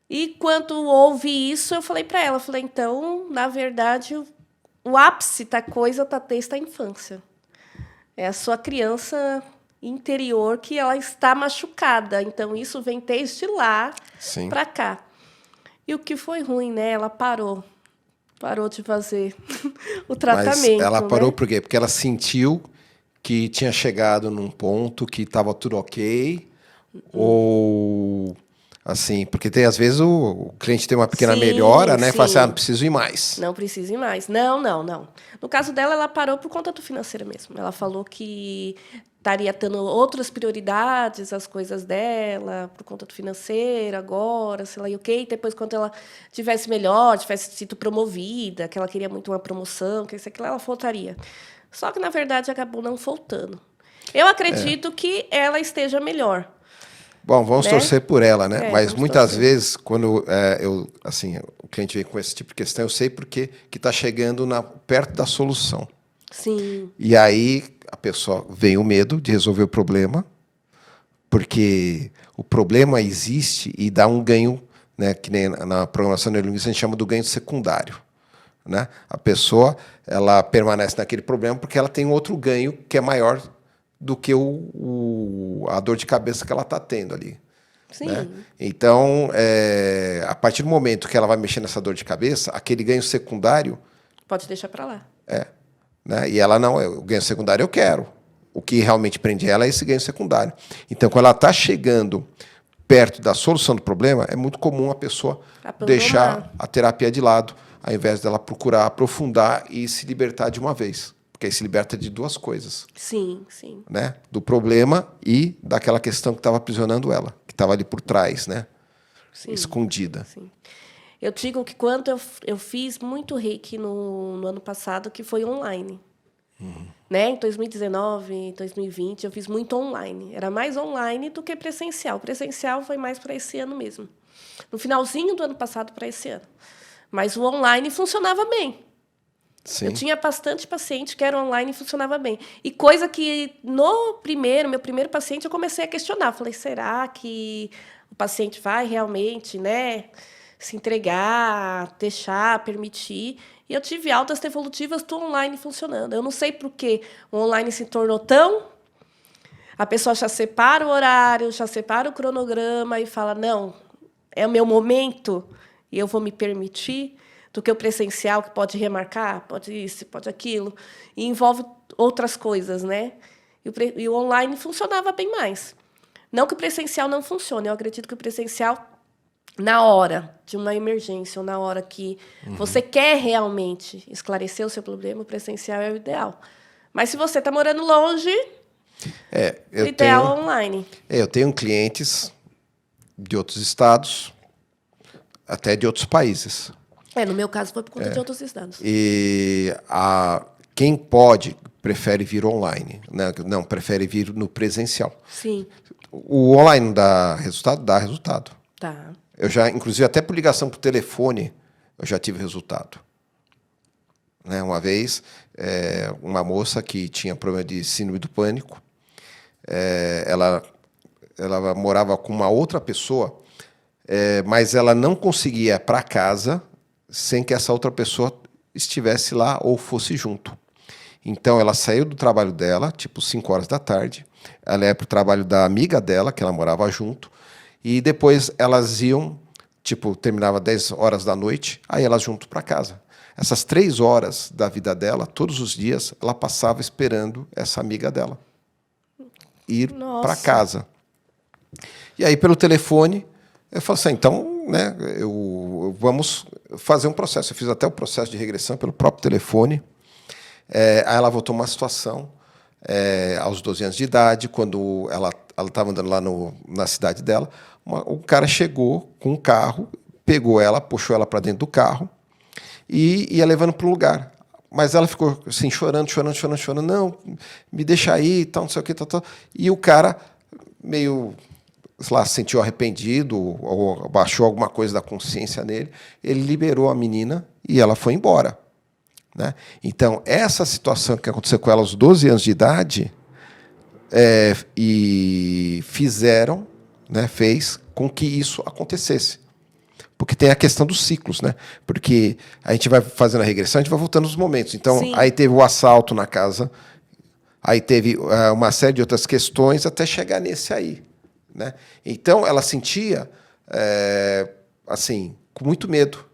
E quando houve isso, eu falei para ela, falei, então, na verdade, o ápice da coisa está desde a infância. É a sua criança interior que ela está machucada. Então, isso vem desde lá para cá. E o que foi ruim, né? Ela parou de fazer o tratamento. Mas ela parou, né? por quê? Porque ela sentiu que tinha chegado num ponto que estava tudo ok, ou assim, porque tem às vezes o cliente tem uma pequena melhora, né? E fala assim, não preciso ir mais. Não precisa ir mais. Não. No caso dela, ela parou por conta do financeiro mesmo. Ela falou que estaria tendo outras prioridades, as coisas dela, por conta do financeiro, agora, sei lá, e ok. Depois, quando ela tivesse melhor, tivesse sido promovida, que ela queria muito uma promoção, que isso aquilo, ela voltaria. Só que, na verdade, acabou não voltando. Eu acredito que ela esteja melhor. Bom, vamos torcer por ela, né? Mas muitas vezes, quando assim, o cliente vem com esse tipo de questão, eu sei porque que está chegando perto da solução. Sim. E aí a pessoa vem o medo de resolver o problema, porque o problema existe e dá um ganho, né? Que nem na programação neurolinguística a gente chama do ganho secundário. Né? A pessoa ela permanece naquele problema porque ela tem outro ganho que é maior do que a dor de cabeça que ela está tendo ali. Sim. Né? Então, a partir do momento que ela vai mexer nessa dor de cabeça, aquele ganho secundário... Pode deixar para lá. Né? E ela não, o ganho secundário eu quero. O que realmente prende ela é esse ganho secundário. Então, quando ela está chegando perto da solução do problema, é muito comum a pessoa deixar a terapia de lado, ao invés dela procurar aprofundar e se libertar de uma vez. Porque aí se liberta de duas coisas. Sim. Né? Do problema e daquela questão que estava aprisionando ela, que estava ali por trás, né? Sim. Escondida. Sim. Eu digo que quando eu fiz muito reiki no ano passado, que foi online. Né? Em 2019, 2020, eu fiz muito online. Era mais online do que presencial. Presencial foi mais para esse ano mesmo. No finalzinho do ano passado para esse ano. Mas o online funcionava bem. Sim. Eu tinha bastante paciente que era online e funcionava bem. E coisa que meu primeiro paciente, eu comecei a questionar. Falei, será que o paciente vai realmente, né, se entregar, deixar, permitir? E eu tive altas devolutivas do online funcionando. Eu não sei por que o online se tornou tão... A pessoa já separa o horário, já separa o cronograma e fala, não, é o meu momento e eu vou me permitir, do que o presencial, que pode remarcar, pode isso, pode aquilo, e envolve outras coisas, né? E o online funcionava bem mais. Não que o presencial não funcione, eu acredito que o presencial, na hora de uma emergência, ou na hora que você quer realmente esclarecer o seu problema, o presencial é o ideal. Mas se você está morando longe, o ideal é online. Eu tenho clientes de outros estados, até de outros países. No meu caso, foi por conta de outros estados. E quem pode, prefere vir online. Né? Não, prefere vir no presencial. Sim. O online não dá resultado? Dá resultado. Tá. Eu já, inclusive, até por ligação por telefone, eu já tive resultado. Né? Uma vez, uma moça que tinha problema de síndrome do pânico, ela morava com uma outra pessoa, mas ela não conseguia ir para casa sem que essa outra pessoa estivesse lá ou fosse junto. Então, ela saiu do trabalho dela, tipo 5 horas da tarde, ela ia para o trabalho da amiga dela, que ela morava junto, e depois elas iam, tipo, terminava 10 horas da noite, aí elas junto para casa. Essas 3 horas da vida dela, todos os dias, ela passava esperando essa amiga dela ir para casa. E aí, pelo telefone, eu falei assim, então, né, vamos fazer um processo. Eu fiz até o processo de regressão pelo próprio telefone. Aí ela voltou uma situação, aos 12 anos de idade, quando ela estava andando lá na cidade dela, um cara chegou com um carro, pegou ela, puxou ela para dentro do carro e ia levando para um lugar. Mas ela ficou assim, chorando, não, me deixa aí, tal, não sei o que, tal. E o cara meio... sei lá, se sentiu arrependido ou baixou alguma coisa da consciência nele, ele liberou a menina e ela foi embora. né? Então, essa situação que aconteceu com ela aos 12 anos de idade e fizeram, né, fez com que isso acontecesse. Porque tem a questão dos ciclos, né? Porque a gente vai fazendo a regressão, a gente vai voltando nos momentos. Então, Sim. aí teve o assalto na casa, aí teve uma série de outras questões até chegar nesse aí, né? Então, ela sentia, assim, com muito medo,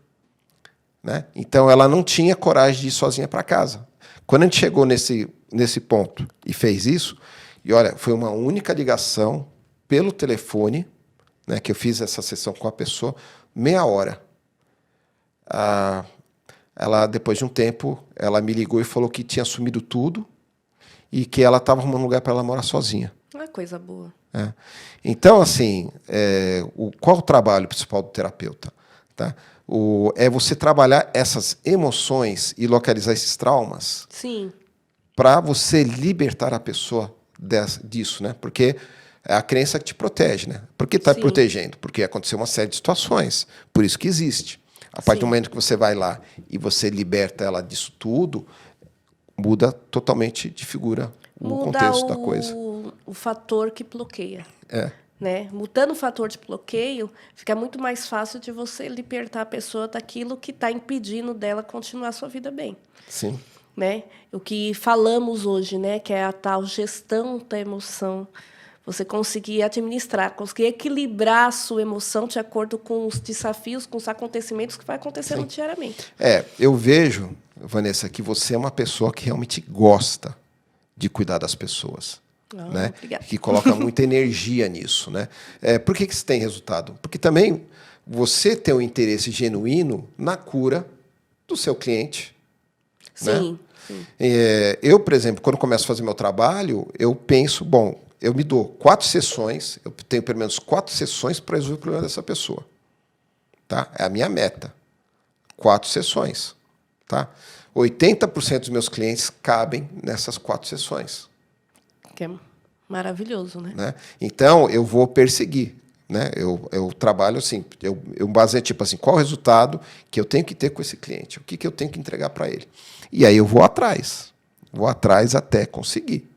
né? Então, ela não tinha coragem de ir sozinha para casa. Quando a gente chegou nesse ponto e fez isso, e olha, foi uma única ligação pelo telefone, né, que eu fiz essa sessão com a pessoa, meia hora. Ela, depois de um tempo, ela me ligou e falou que tinha sumido tudo e que ela estava arrumando um lugar para ela morar sozinha. Não é coisa boa. Então, assim, qual o trabalho principal do terapeuta? Tá? É você trabalhar essas emoções e localizar esses traumas. Sim. Para você libertar a pessoa disso, né? Porque é a crença que te protege, né? Por que está protegendo? Porque aconteceu uma série de situações. Por isso que existe. A partir do momento que você vai lá e você liberta ela disso tudo, muda totalmente de figura o contexto da coisa. O fator que bloqueia. Né? Mudando o fator de bloqueio, fica muito mais fácil de você libertar a pessoa daquilo que está impedindo dela continuar a sua vida bem. Sim. Né? O que falamos hoje, né? Que é a tal gestão da emoção. Você conseguir administrar, conseguir equilibrar a sua emoção de acordo com os desafios, com os acontecimentos que vai acontecendo diariamente. Eu vejo, Vanessa, que você é uma pessoa que realmente gosta de cuidar das pessoas. Né? Que coloca muita energia nisso. Né? Por que isso tem resultado? Porque também você tem um interesse genuíno na cura do seu cliente. Sim. Né? Sim. Eu, por exemplo, quando começo a fazer meu trabalho, eu penso, bom, eu me dou 4 sessões, eu tenho pelo menos 4 sessões para resolver o problema dessa pessoa. Tá? É a minha meta. 4 sessões. Tá? 80% dos meus clientes cabem nessas 4 sessões. Que é maravilhoso, né? Então, eu vou perseguir. Né? Eu trabalho assim, eu baseio tipo assim, qual o resultado que eu tenho que ter com esse cliente? O que eu tenho que entregar para ele? E aí eu vou atrás até conseguir.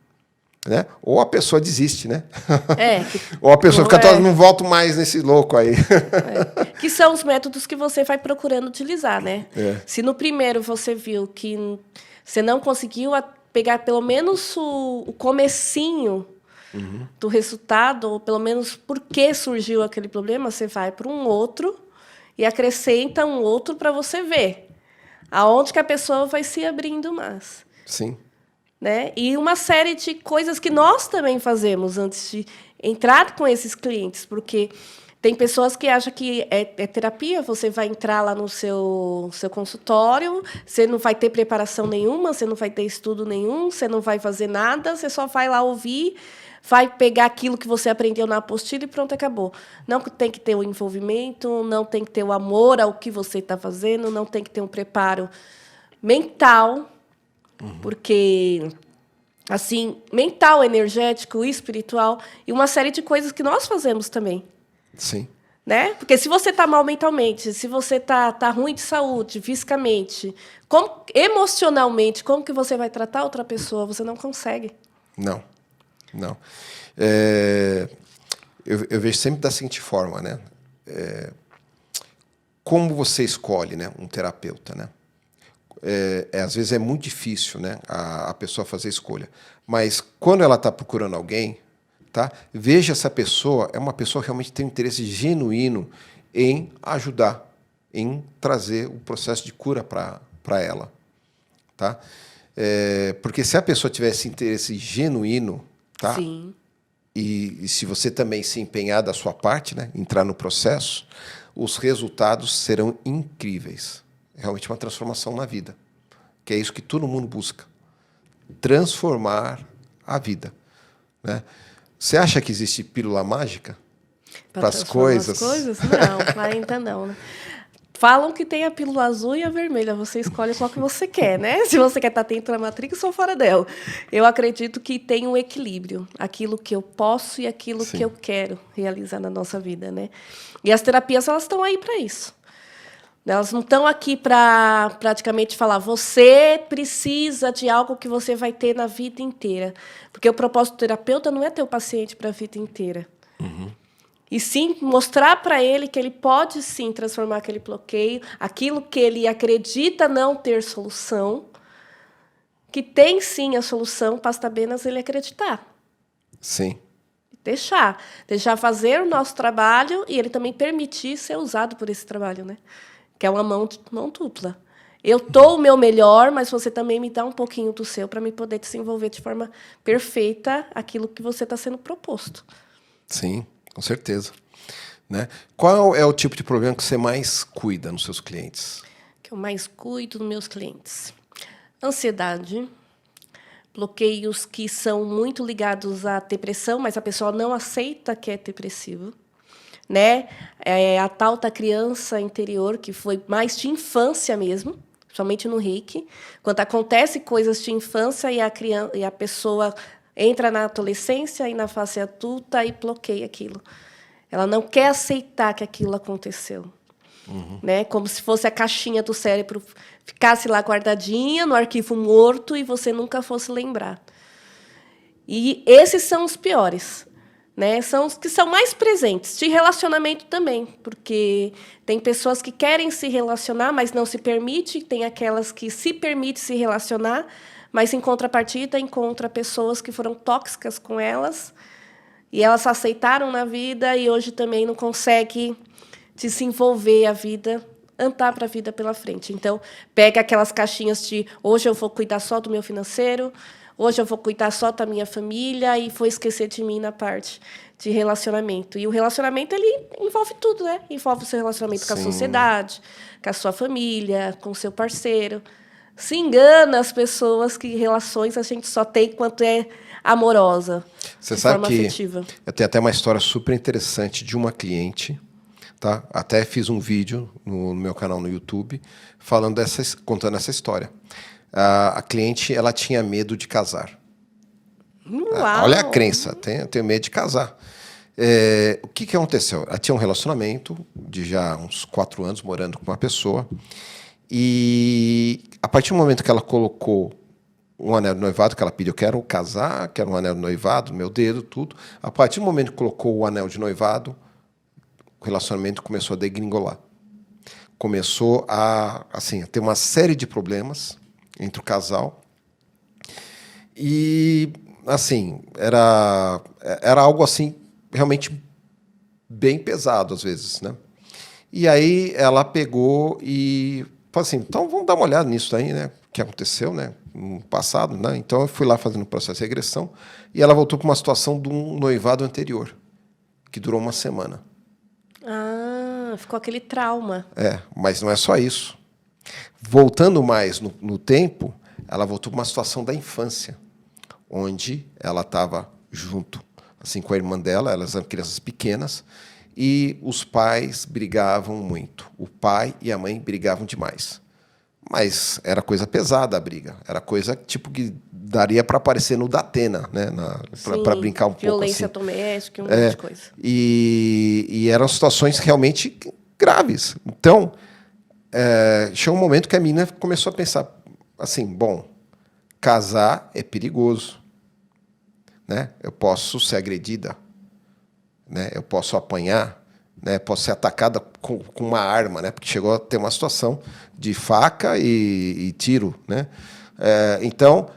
Né? Ou a pessoa desiste, né? Ou a pessoa fica, não volto mais nesse louco aí. Que são os métodos que você vai procurando utilizar, né? Se no primeiro você viu que você não conseguiu pegar pelo menos o comecinho do resultado, ou pelo menos por que surgiu aquele problema, você vai para um outro e acrescenta um outro para você ver aonde que a pessoa vai se abrindo mais. Sim. Né? E uma série de coisas que nós também fazemos antes de entrar com esses clientes, porque tem pessoas que acham que é terapia, você vai entrar lá no seu consultório, você não vai ter preparação nenhuma, você não vai ter estudo nenhum, você não vai fazer nada, você só vai lá ouvir, vai pegar aquilo que você aprendeu na apostila e pronto, acabou. Não tem que ter o envolvimento, não tem que ter o amor ao que você está fazendo, não tem que ter um preparo mental, porque, assim, mental, energético, espiritual, e uma série de coisas que nós fazemos também. Sim. Né? Porque se você está mal mentalmente, se você tá ruim de saúde, fisicamente, emocionalmente, como que você vai tratar outra pessoa? Você não consegue. Não. Eu vejo sempre da seguinte forma, né? Como você escolhe, né, um terapeuta, né? Às vezes é muito difícil, né, a pessoa fazer escolha. Mas quando ela está procurando alguém, tá, veja se a pessoa é uma pessoa que realmente tem um interesse genuíno em ajudar, em trazer o processo de cura para ela. Tá? Porque se a pessoa tivesse interesse genuíno, tá? Sim. E se você também se empenhar da sua parte, né, entrar no processo, os resultados serão incríveis. Realmente uma transformação na vida, que é isso que todo mundo busca, transformar a vida, né? Você acha que existe pílula mágica para as coisas? Não, ainda não. Né? Falam que tem a pílula azul e a vermelha, você escolhe qual que você quer, né? Se você quer estar dentro da Matrix ou fora dela. Eu acredito que tem um equilíbrio, aquilo que eu posso e aquilo que eu quero realizar na nossa vida, né? E as terapias, elas estão aí para isso. Elas não estão aqui para praticamente falar, você precisa de algo que você vai ter na vida inteira. Porque o propósito do terapeuta não é ter o paciente para a vida inteira. E sim mostrar para ele que ele pode sim transformar aquele bloqueio, aquilo que ele acredita não ter solução, que tem sim a solução, basta apenas ele acreditar. Sim. Deixar fazer o nosso trabalho e ele também permitir ser usado por esse trabalho, né? Que é uma mão dupla. Eu dou o meu melhor, mas você também me dá um pouquinho do seu para me poder desenvolver de forma perfeita aquilo que você está sendo proposto. Sim, com certeza. Né? Qual é o tipo de problema que você mais cuida nos seus clientes? Que eu mais cuido dos meus clientes. Ansiedade, bloqueios que são muito ligados à depressão, mas a pessoa não aceita que é depressivo. Né? A tal da criança interior, que foi mais de infância mesmo, somente no Reiki. Quando acontece coisas de infância e a pessoa entra na adolescência e na fase adulta e bloqueia aquilo. Ela não quer aceitar que aquilo aconteceu. Né? Como se fosse a caixinha do cérebro ficasse lá guardadinha no arquivo morto e você nunca fosse lembrar. E esses são os piores. Né? São os que são mais presentes. De relacionamento também, porque tem pessoas que querem se relacionar, mas não se permite. Tem aquelas que se permitem se relacionar, mas, em contrapartida, encontra pessoas que foram tóxicas com elas e elas aceitaram na vida e hoje também não conseguem desenvolver a vida, andar para a vida pela frente. Então, pega aquelas caixinhas de hoje eu vou cuidar só do meu financeiro, hoje eu vou cuidar só da minha família e vou esquecer de mim na parte de relacionamento. E o relacionamento, ele envolve tudo, né? Envolve o seu relacionamento com a sociedade, com a sua família, com o seu parceiro. Se engana as pessoas que relações a gente só tem quanto é amorosa, Você de sabe forma que afetiva. eu tenho até uma história super interessante de uma cliente, tá? Até fiz um vídeo no meu canal no YouTube contando essa história. A cliente, ela tinha medo de casar. Uau! Olha a crença, tenho medo de casar. O que aconteceu? Ela tinha um relacionamento de já uns 4 anos morando com uma pessoa e a partir do momento que ela colocou um anel de noivado, que ela pediu, eu quero casar, quero um anel de noivado, meu dedo, tudo. A partir do momento que colocou o anel de noivado, o relacionamento começou a degringolar. Começou a ter uma série de problemas entre o casal. E, assim, era algo, assim, realmente bem pesado, às vezes, né? E aí ela pegou e falou assim, então vamos dar uma olhada nisso aí, né? O que aconteceu, né? No passado, né? Então eu fui lá fazendo o processo de regressão e ela voltou para uma situação de um noivado anterior, que durou uma semana. Ah, ficou aquele trauma. Mas não é só isso. Voltando mais no tempo, ela voltou para uma situação da infância, onde ela estava junto, assim, com a irmã dela, elas eram crianças pequenas, e os pais brigavam muito. O pai e a mãe brigavam demais. Mas era coisa pesada a briga. Era coisa tipo que daria para aparecer no Datena, né? Para brincar um pouco assim. Violência doméstica, um monte de coisa. E eram situações realmente graves. Então, chegou um momento que a menina começou a pensar assim, bom, casar é perigoso, né? Eu posso ser agredida, né? Eu posso apanhar, né? Posso ser atacada com uma arma, né? Porque chegou a ter uma situação de faca e tiro, né? Então,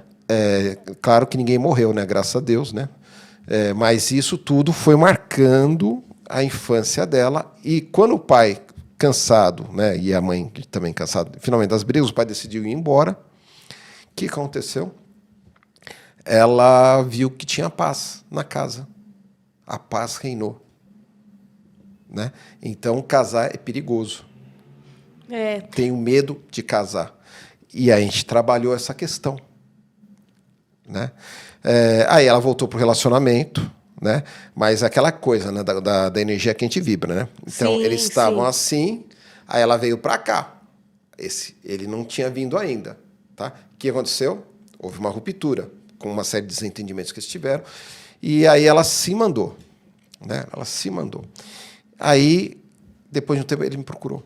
claro que ninguém morreu, né? Graças a Deus, né? Mas isso tudo foi marcando a infância dela. E quando o pai, cansado, né? E a mãe também cansada, finalmente das brigas, o pai decidiu ir embora. O que aconteceu? Ela viu que tinha paz na casa. A paz reinou. Né? Então, casar é perigoso. Tenho medo de casar. E a gente trabalhou essa questão. Né? Aí ela voltou para o relacionamento, né? Mas aquela coisa, né? da energia que a gente vibra. Né? Então, eles estavam assim, aí ela veio para cá. Ele não tinha vindo ainda. Tá? O que aconteceu? Houve uma ruptura, com uma série de desentendimentos que eles tiveram. E aí ela se mandou. Né? Ela se mandou. Aí, depois de um tempo, ele me procurou.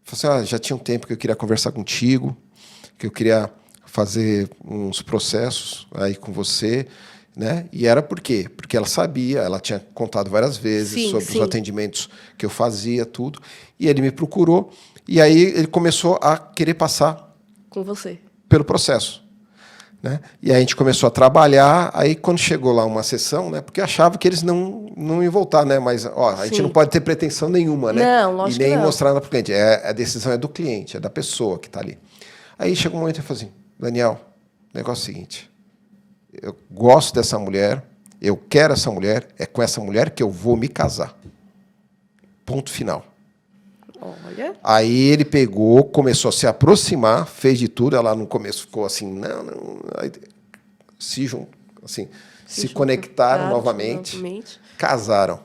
Falei assim, já tinha um tempo que eu queria conversar contigo, que eu queria fazer uns processos aí com você, né? E era por quê? Porque ela sabia, ela tinha contado várias vezes sobre os atendimentos que eu fazia, tudo. E ele me procurou, e aí ele começou a querer passar com você pelo processo. Né? E aí a gente começou a trabalhar, aí quando chegou lá uma sessão, né, porque achava que eles não iam voltar, né? Mas a gente não pode ter pretensão nenhuma, né? Não, lógico e nem que não. mostrar nada para o cliente. A decisão é do cliente, é da pessoa que está ali. Aí chegou um momento que eu falei assim, Daniel, o negócio é o seguinte, eu gosto dessa mulher, eu quero essa mulher, é com essa mulher que eu vou me casar. Ponto final. Olha. Aí ele pegou, começou a se aproximar, fez de tudo. Ela no começo ficou assim, não. Aí, se conectaram novamente, casaram.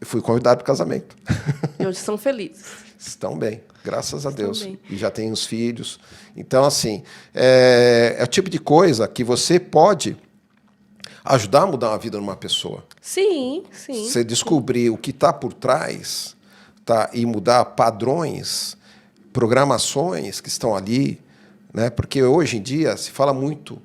Eu fui convidado para o casamento. E hoje são felizes. Estão bem, graças a Deus. Bem. E já têm os filhos. Então, assim, é o tipo de coisa que você pode ajudar a mudar a vida de uma pessoa. Sim. Você descobrir o que está por trás... Tá, e mudar padrões, programações que estão ali, né? Porque hoje em dia se fala muito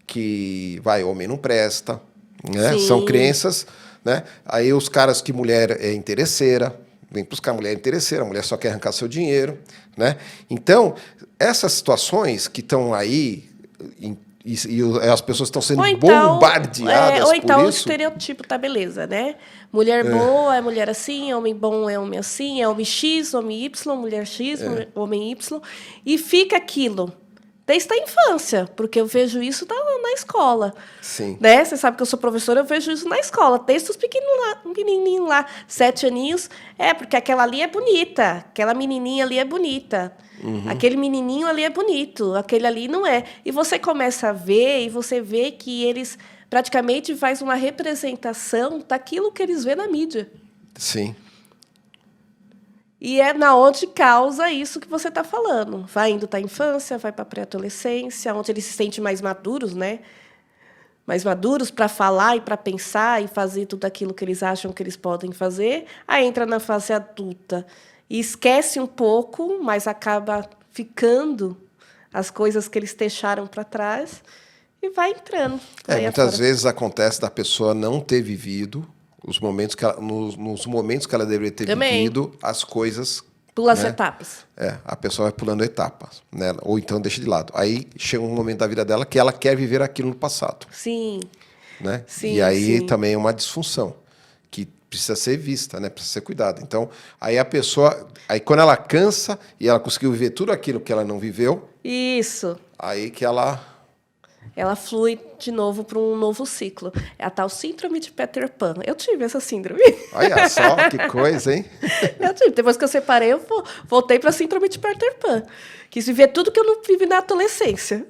que homem não presta, né? São crenças, né? Aí os caras que mulher é interesseira, vem buscar mulher interesseira, a mulher só quer arrancar seu dinheiro, né? Então, essas situações que estão aí e as pessoas estão sendo bombardeadas ou então por o isso. estereotipo, tá beleza, né? Mulher boa é mulher assim, homem bom é homem assim, é homem X, homem Y, mulher X, homem Y. E fica aquilo. Desde a infância, porque eu vejo isso na escola. Sim. Né? Você sabe que eu sou professora, eu vejo isso na escola. Desde os pequenininhos lá, 7 aninhos. Porque aquela ali é bonita, aquela menininha ali é bonita. Aquele menininho ali é bonito, aquele ali não é. E você começa a ver, e você vê que eles praticamente fazem uma representação daquilo que eles vêem na mídia. Sim. E é na onde causa isso que você está falando. Vai indo da infância, vai para a pré-adolescência, onde eles se sentem mais maduros, né? Mais maduros para falar e para pensar e fazer tudo aquilo que eles acham que eles podem fazer. Aí entra na fase adulta e esquece um pouco, mas acaba ficando as coisas que eles deixaram para trás e vai entrando. Muitas vezes acontece da pessoa não ter vivido os momentos que nos momentos que ela deveria ter vivido as coisas. Pula as etapas. A pessoa vai pulando etapas, né? Ou então deixa de lado. Aí chega um momento da vida dela que ela quer viver aquilo no passado. Sim. Né? Sim, e aí também é uma disfunção que precisa ser vista, né? Precisa ser cuidada. Então, aí a pessoa, quando ela cansa e ela conseguiu viver tudo aquilo que ela não viveu, isso. Aí que ela flui de novo para um novo ciclo. É a tal síndrome de Peter Pan. Eu tive essa síndrome. Olha só, que coisa, hein? Eu tive. Depois que eu separei, eu voltei para a síndrome de Peter Pan. Quis viver tudo que eu não vivi na adolescência.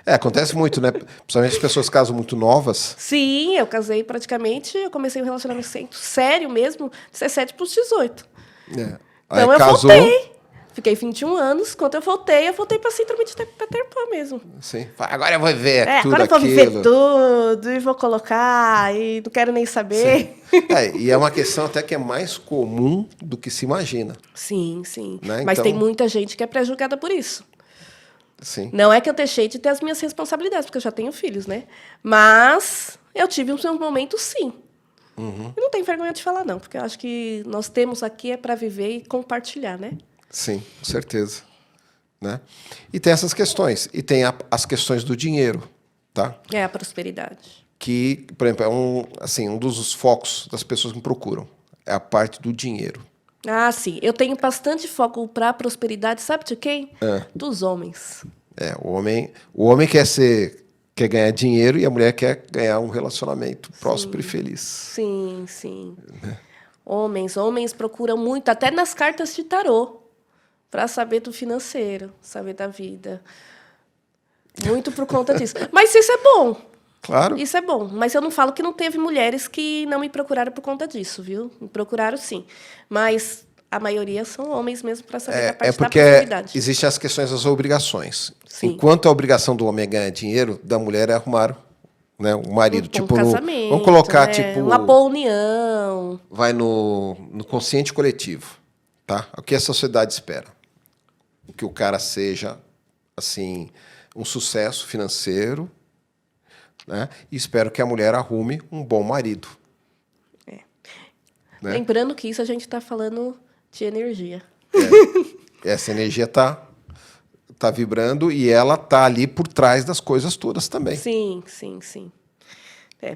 Acontece muito, né? Principalmente as pessoas casam muito novas. Sim, eu casei praticamente, eu comecei um relacionamento sério mesmo, 17 para os 18. Aí então eu casou... voltei. Fiquei 21 anos. Quando eu voltei para a síndrome de Peter Pan mesmo. Sim. Agora eu vou ver tudo agora eu vou aquilo. viver tudo e vou colocar e não quero nem saber. E é uma questão até que é mais comum do que se imagina. Sim. Né? Mas então... tem muita gente que é pré-julgada por isso. Sim. Não é que eu deixei de ter as minhas responsabilidades, porque eu já tenho filhos, né? Mas eu tive um momento, sim. E não tenho vergonha de falar, não, porque eu acho que nós temos aqui para viver e compartilhar, né? Sim, com certeza. Né? E tem essas questões. E tem as questões do dinheiro. Tá? É a prosperidade. Que, por exemplo, é um dos focos das pessoas que me procuram. É a parte do dinheiro. Ah, sim. Eu tenho bastante foco para a prosperidade, sabe de quem? Dos homens. O homem quer ganhar dinheiro e a mulher quer ganhar um relacionamento próspero e feliz. Sim. Homens procuram muito, até nas cartas de tarô, para saber do financeiro, saber da vida. Muito por conta disso. Mas isso é bom. Claro. Isso é bom. Mas eu não falo que não teve mulheres que não me procuraram por conta disso, viu? Me procuraram, sim. Mas a maioria são homens mesmo para saber da parte da prosperidade. Porque existem as questões das obrigações. Sim. Enquanto a obrigação do homem é ganhar dinheiro, da mulher é arrumar, né, um marido. Um casamento. Vamos colocar, uma boa união. Vai no consciente coletivo. tá? O que a sociedade espera? Que o cara seja, assim, um sucesso financeiro, né? E espero que a mulher arrume um bom marido. Né? Lembrando que isso a gente está falando de energia. Essa energia tá vibrando e ela tá ali por trás das coisas todas também. Sim, sim, sim.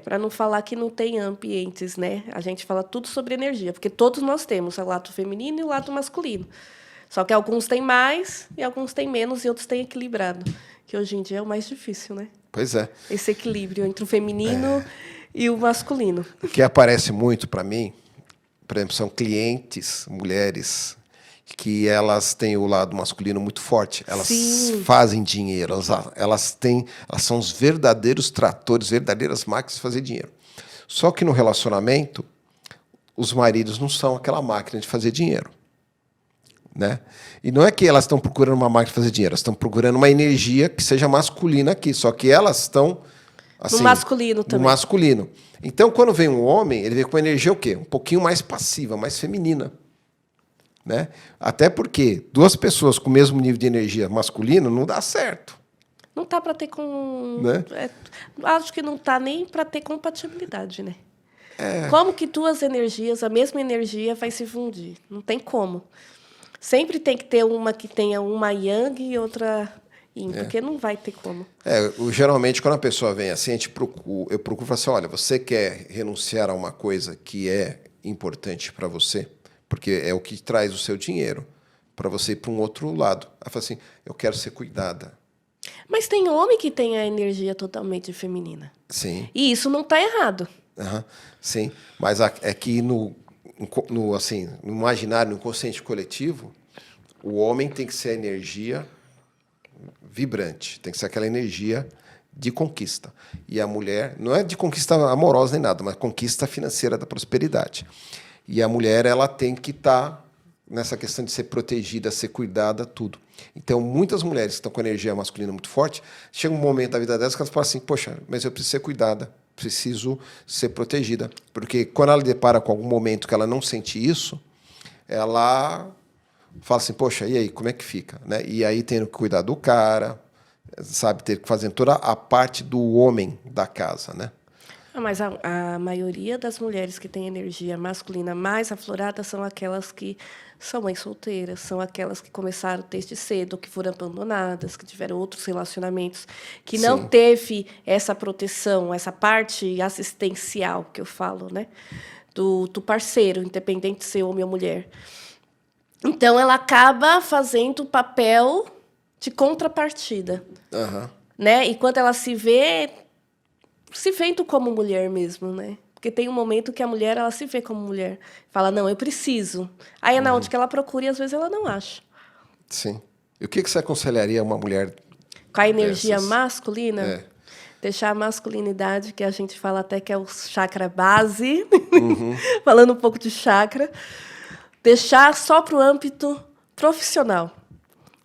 Para não falar que não tem ambientes, né? A gente fala tudo sobre energia, porque todos nós temos o lado feminino e o lado masculino. Só que alguns têm mais e alguns têm menos e outros têm equilibrado. Que hoje em dia é o mais difícil, né? Pois é. Esse equilíbrio entre o feminino e o masculino. O que aparece muito para mim, por exemplo, são clientes, mulheres, que elas têm o lado masculino muito forte. Elas fazem dinheiro, elas são os verdadeiros tratores, verdadeiras máquinas de fazer dinheiro. Só que no relacionamento, os maridos não são aquela máquina de fazer dinheiro. Né? E não é que elas estão procurando uma máquina de fazer dinheiro, elas estão procurando uma energia que seja masculina aqui, só que elas estão assim, no masculino também. No masculino. Então, quando vem um homem, ele vem com uma energia o quê? Um pouquinho mais passiva, mais feminina. Né? Até porque duas pessoas com o mesmo nível de energia masculino não dá certo. Não tá para ter com... Né? Acho que não tá nem para ter compatibilidade, né? Como que duas energias, a mesma energia, vai se fundir? Não tem como. Sempre tem que ter uma que tenha uma yang e outra yin, porque não vai ter como. Geralmente, quando a pessoa vem assim, eu procuro falar assim, olha, você quer renunciar a uma coisa que é importante para você, porque é o que traz o seu dinheiro, para você ir para um outro lado. Ela fala assim, eu quero ser cuidada. Mas tem homem que tem a energia totalmente feminina. Sim. E isso não está errado. Sim, mas é que no imaginário, no inconsciente coletivo, o homem tem que ser a energia vibrante, tem que ser aquela energia de conquista. E a mulher, não é de conquista amorosa nem nada, mas conquista financeira da prosperidade. E a mulher, ela tem que estar nessa questão de ser protegida, ser cuidada, tudo. Então, muitas mulheres que estão com energia masculina muito forte, chega um momento da vida delas que elas falam assim, poxa, mas eu preciso ser cuidada, preciso ser protegida. Porque quando ela depara com algum momento que ela não sente isso, ela fala assim, poxa, e aí, como é que fica? Né? E aí tendo que cuidar do cara, sabe, ter que fazer toda a parte do homem da casa, né? Mas a maioria das mulheres que têm energia masculina mais aflorada são aquelas que são mães solteiras, são aquelas que começaram desde cedo, que foram abandonadas, que tiveram outros relacionamentos, que não teve essa proteção, essa parte assistencial que eu falo, né? Do parceiro, independente de ser homem ou mulher. Então, ela acaba fazendo o papel de contrapartida. Né? E quando ela se vendo como mulher mesmo, né? Porque tem um momento que a mulher ela se vê como mulher. Fala, não, eu preciso. Aí é na onde que ela procura e às vezes ela não acha. Sim. E o que você aconselharia a uma mulher com a energia masculina? Deixar a masculinidade, que a gente fala até que é o chakra base, falando um pouco de chakra, deixar só para o âmbito profissional,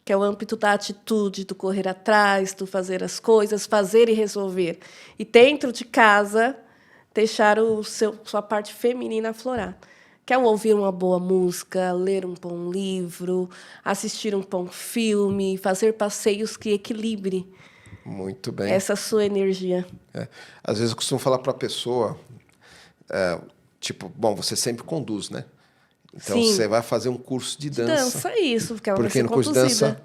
que é o âmbito da atitude, do correr atrás, do fazer as coisas, fazer e resolver. E dentro de casa, deixar sua parte feminina aflorar. Que é ouvir uma boa música, ler um bom livro, assistir um bom filme, fazer passeios que equilibre muito bem essa sua energia. Às vezes eu costumo falar para a pessoa, tipo, bom, você sempre conduz, né? Então, você vai fazer um curso de dança. Isso, porque ela vai ser no curso de dança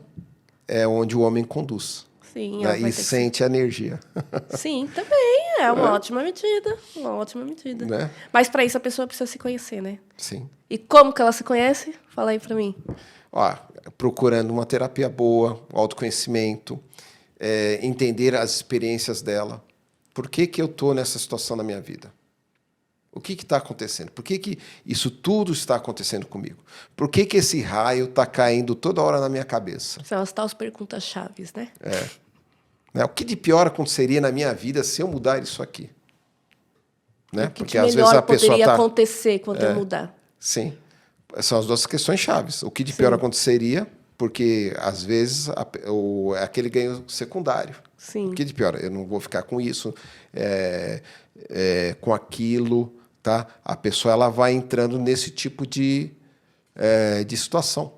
é onde o homem conduz. Sim, né? E sente a energia. Sim, também é uma ótima medida. Uma ótima medida. Né? Mas, para isso, a pessoa precisa se conhecer, né? Sim. E como que ela se conhece? Fala aí para mim. Procurando uma terapia boa, autoconhecimento, entender as experiências dela. Por que eu estou nessa situação na minha vida? O que está acontecendo? Por que isso tudo está acontecendo comigo? Por que esse raio está caindo toda hora na minha cabeça? São as tais perguntas-chaves, né? O que de pior aconteceria na minha vida se eu mudar isso aqui? Né? Porque às vezes a pessoa poderia acontecer quando eu mudar? Sim. São as duas questões chaves. O que de pior aconteceria, porque às vezes é aquele ganho secundário. Sim. O que de pior? Eu não vou ficar com isso, com aquilo. Tá? A pessoa ela vai entrando nesse tipo de de situação.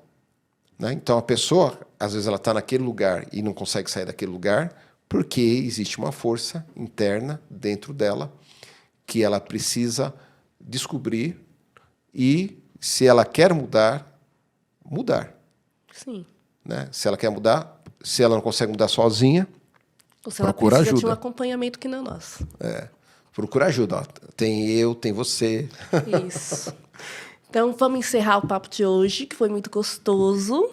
Né? Então, a pessoa, às vezes, ela está naquele lugar e não consegue sair daquele lugar porque existe uma força interna dentro dela que ela precisa descobrir e, se ela quer mudar, mudar. Sim. Né? Se ela quer mudar, se ela não consegue mudar sozinha, Ou se ela procura precisa ajuda. de um acompanhamento que não nós. Procura ajuda. Ó. Tem eu, tem você. Isso. Então, vamos encerrar o papo de hoje, que foi muito gostoso.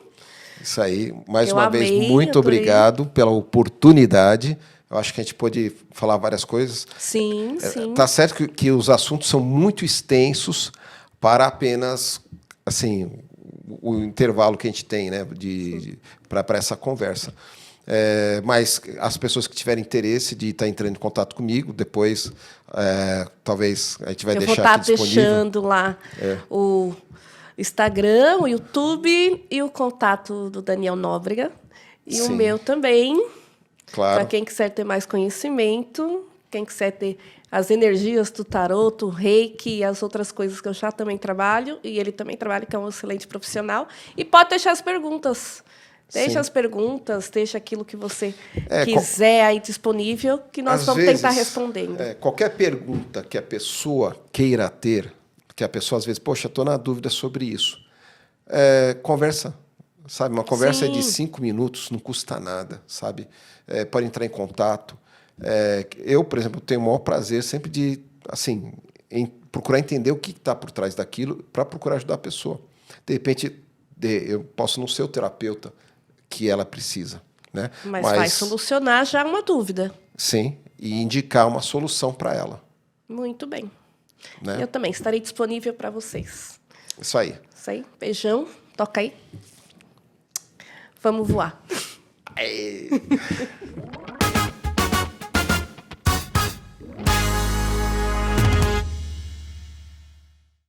Isso aí. Mais Eu uma vez, amei, muito adorei. obrigado pela oportunidade. Eu acho que a gente pôde falar várias coisas. Sim, sim. Tá certo que os assuntos são muito extensos para apenas assim o intervalo que a gente tem, né, para essa conversa. Mas as pessoas que tiverem interesse de estar entrando em contato comigo, depois talvez a gente vai deixar aqui disponível. Eu vou estar deixando lá o Instagram, o YouTube e o contato do Daniel Nóbrega. E o Sim. meu também. Claro. Para quem quiser ter mais conhecimento, quem quiser ter as energias do tarot, o reiki e as outras coisas que eu já também trabalho, e ele também trabalha, que é um excelente profissional. E pode deixar as perguntas. Deixa Sim. as perguntas, deixa aquilo que você quiser aí disponível, que nós vamos tentar respondendo. Qualquer pergunta que a pessoa queira ter, que a pessoa às vezes, poxa, estou na dúvida sobre isso, conversa. Sabe, uma conversa de 5 minutos, não custa nada, sabe? Pode entrar em contato. Eu, por exemplo, tenho o maior prazer sempre de, assim, procurar entender o que está por trás daquilo para procurar ajudar a pessoa. De repente, eu posso não ser o terapeuta que ela precisa, né? Mas vai solucionar já uma dúvida. Sim, e indicar uma solução para ela. Muito bem. Né? Eu também estarei disponível para vocês. Isso aí. Isso aí. Beijão. Toca aí. Vamos voar.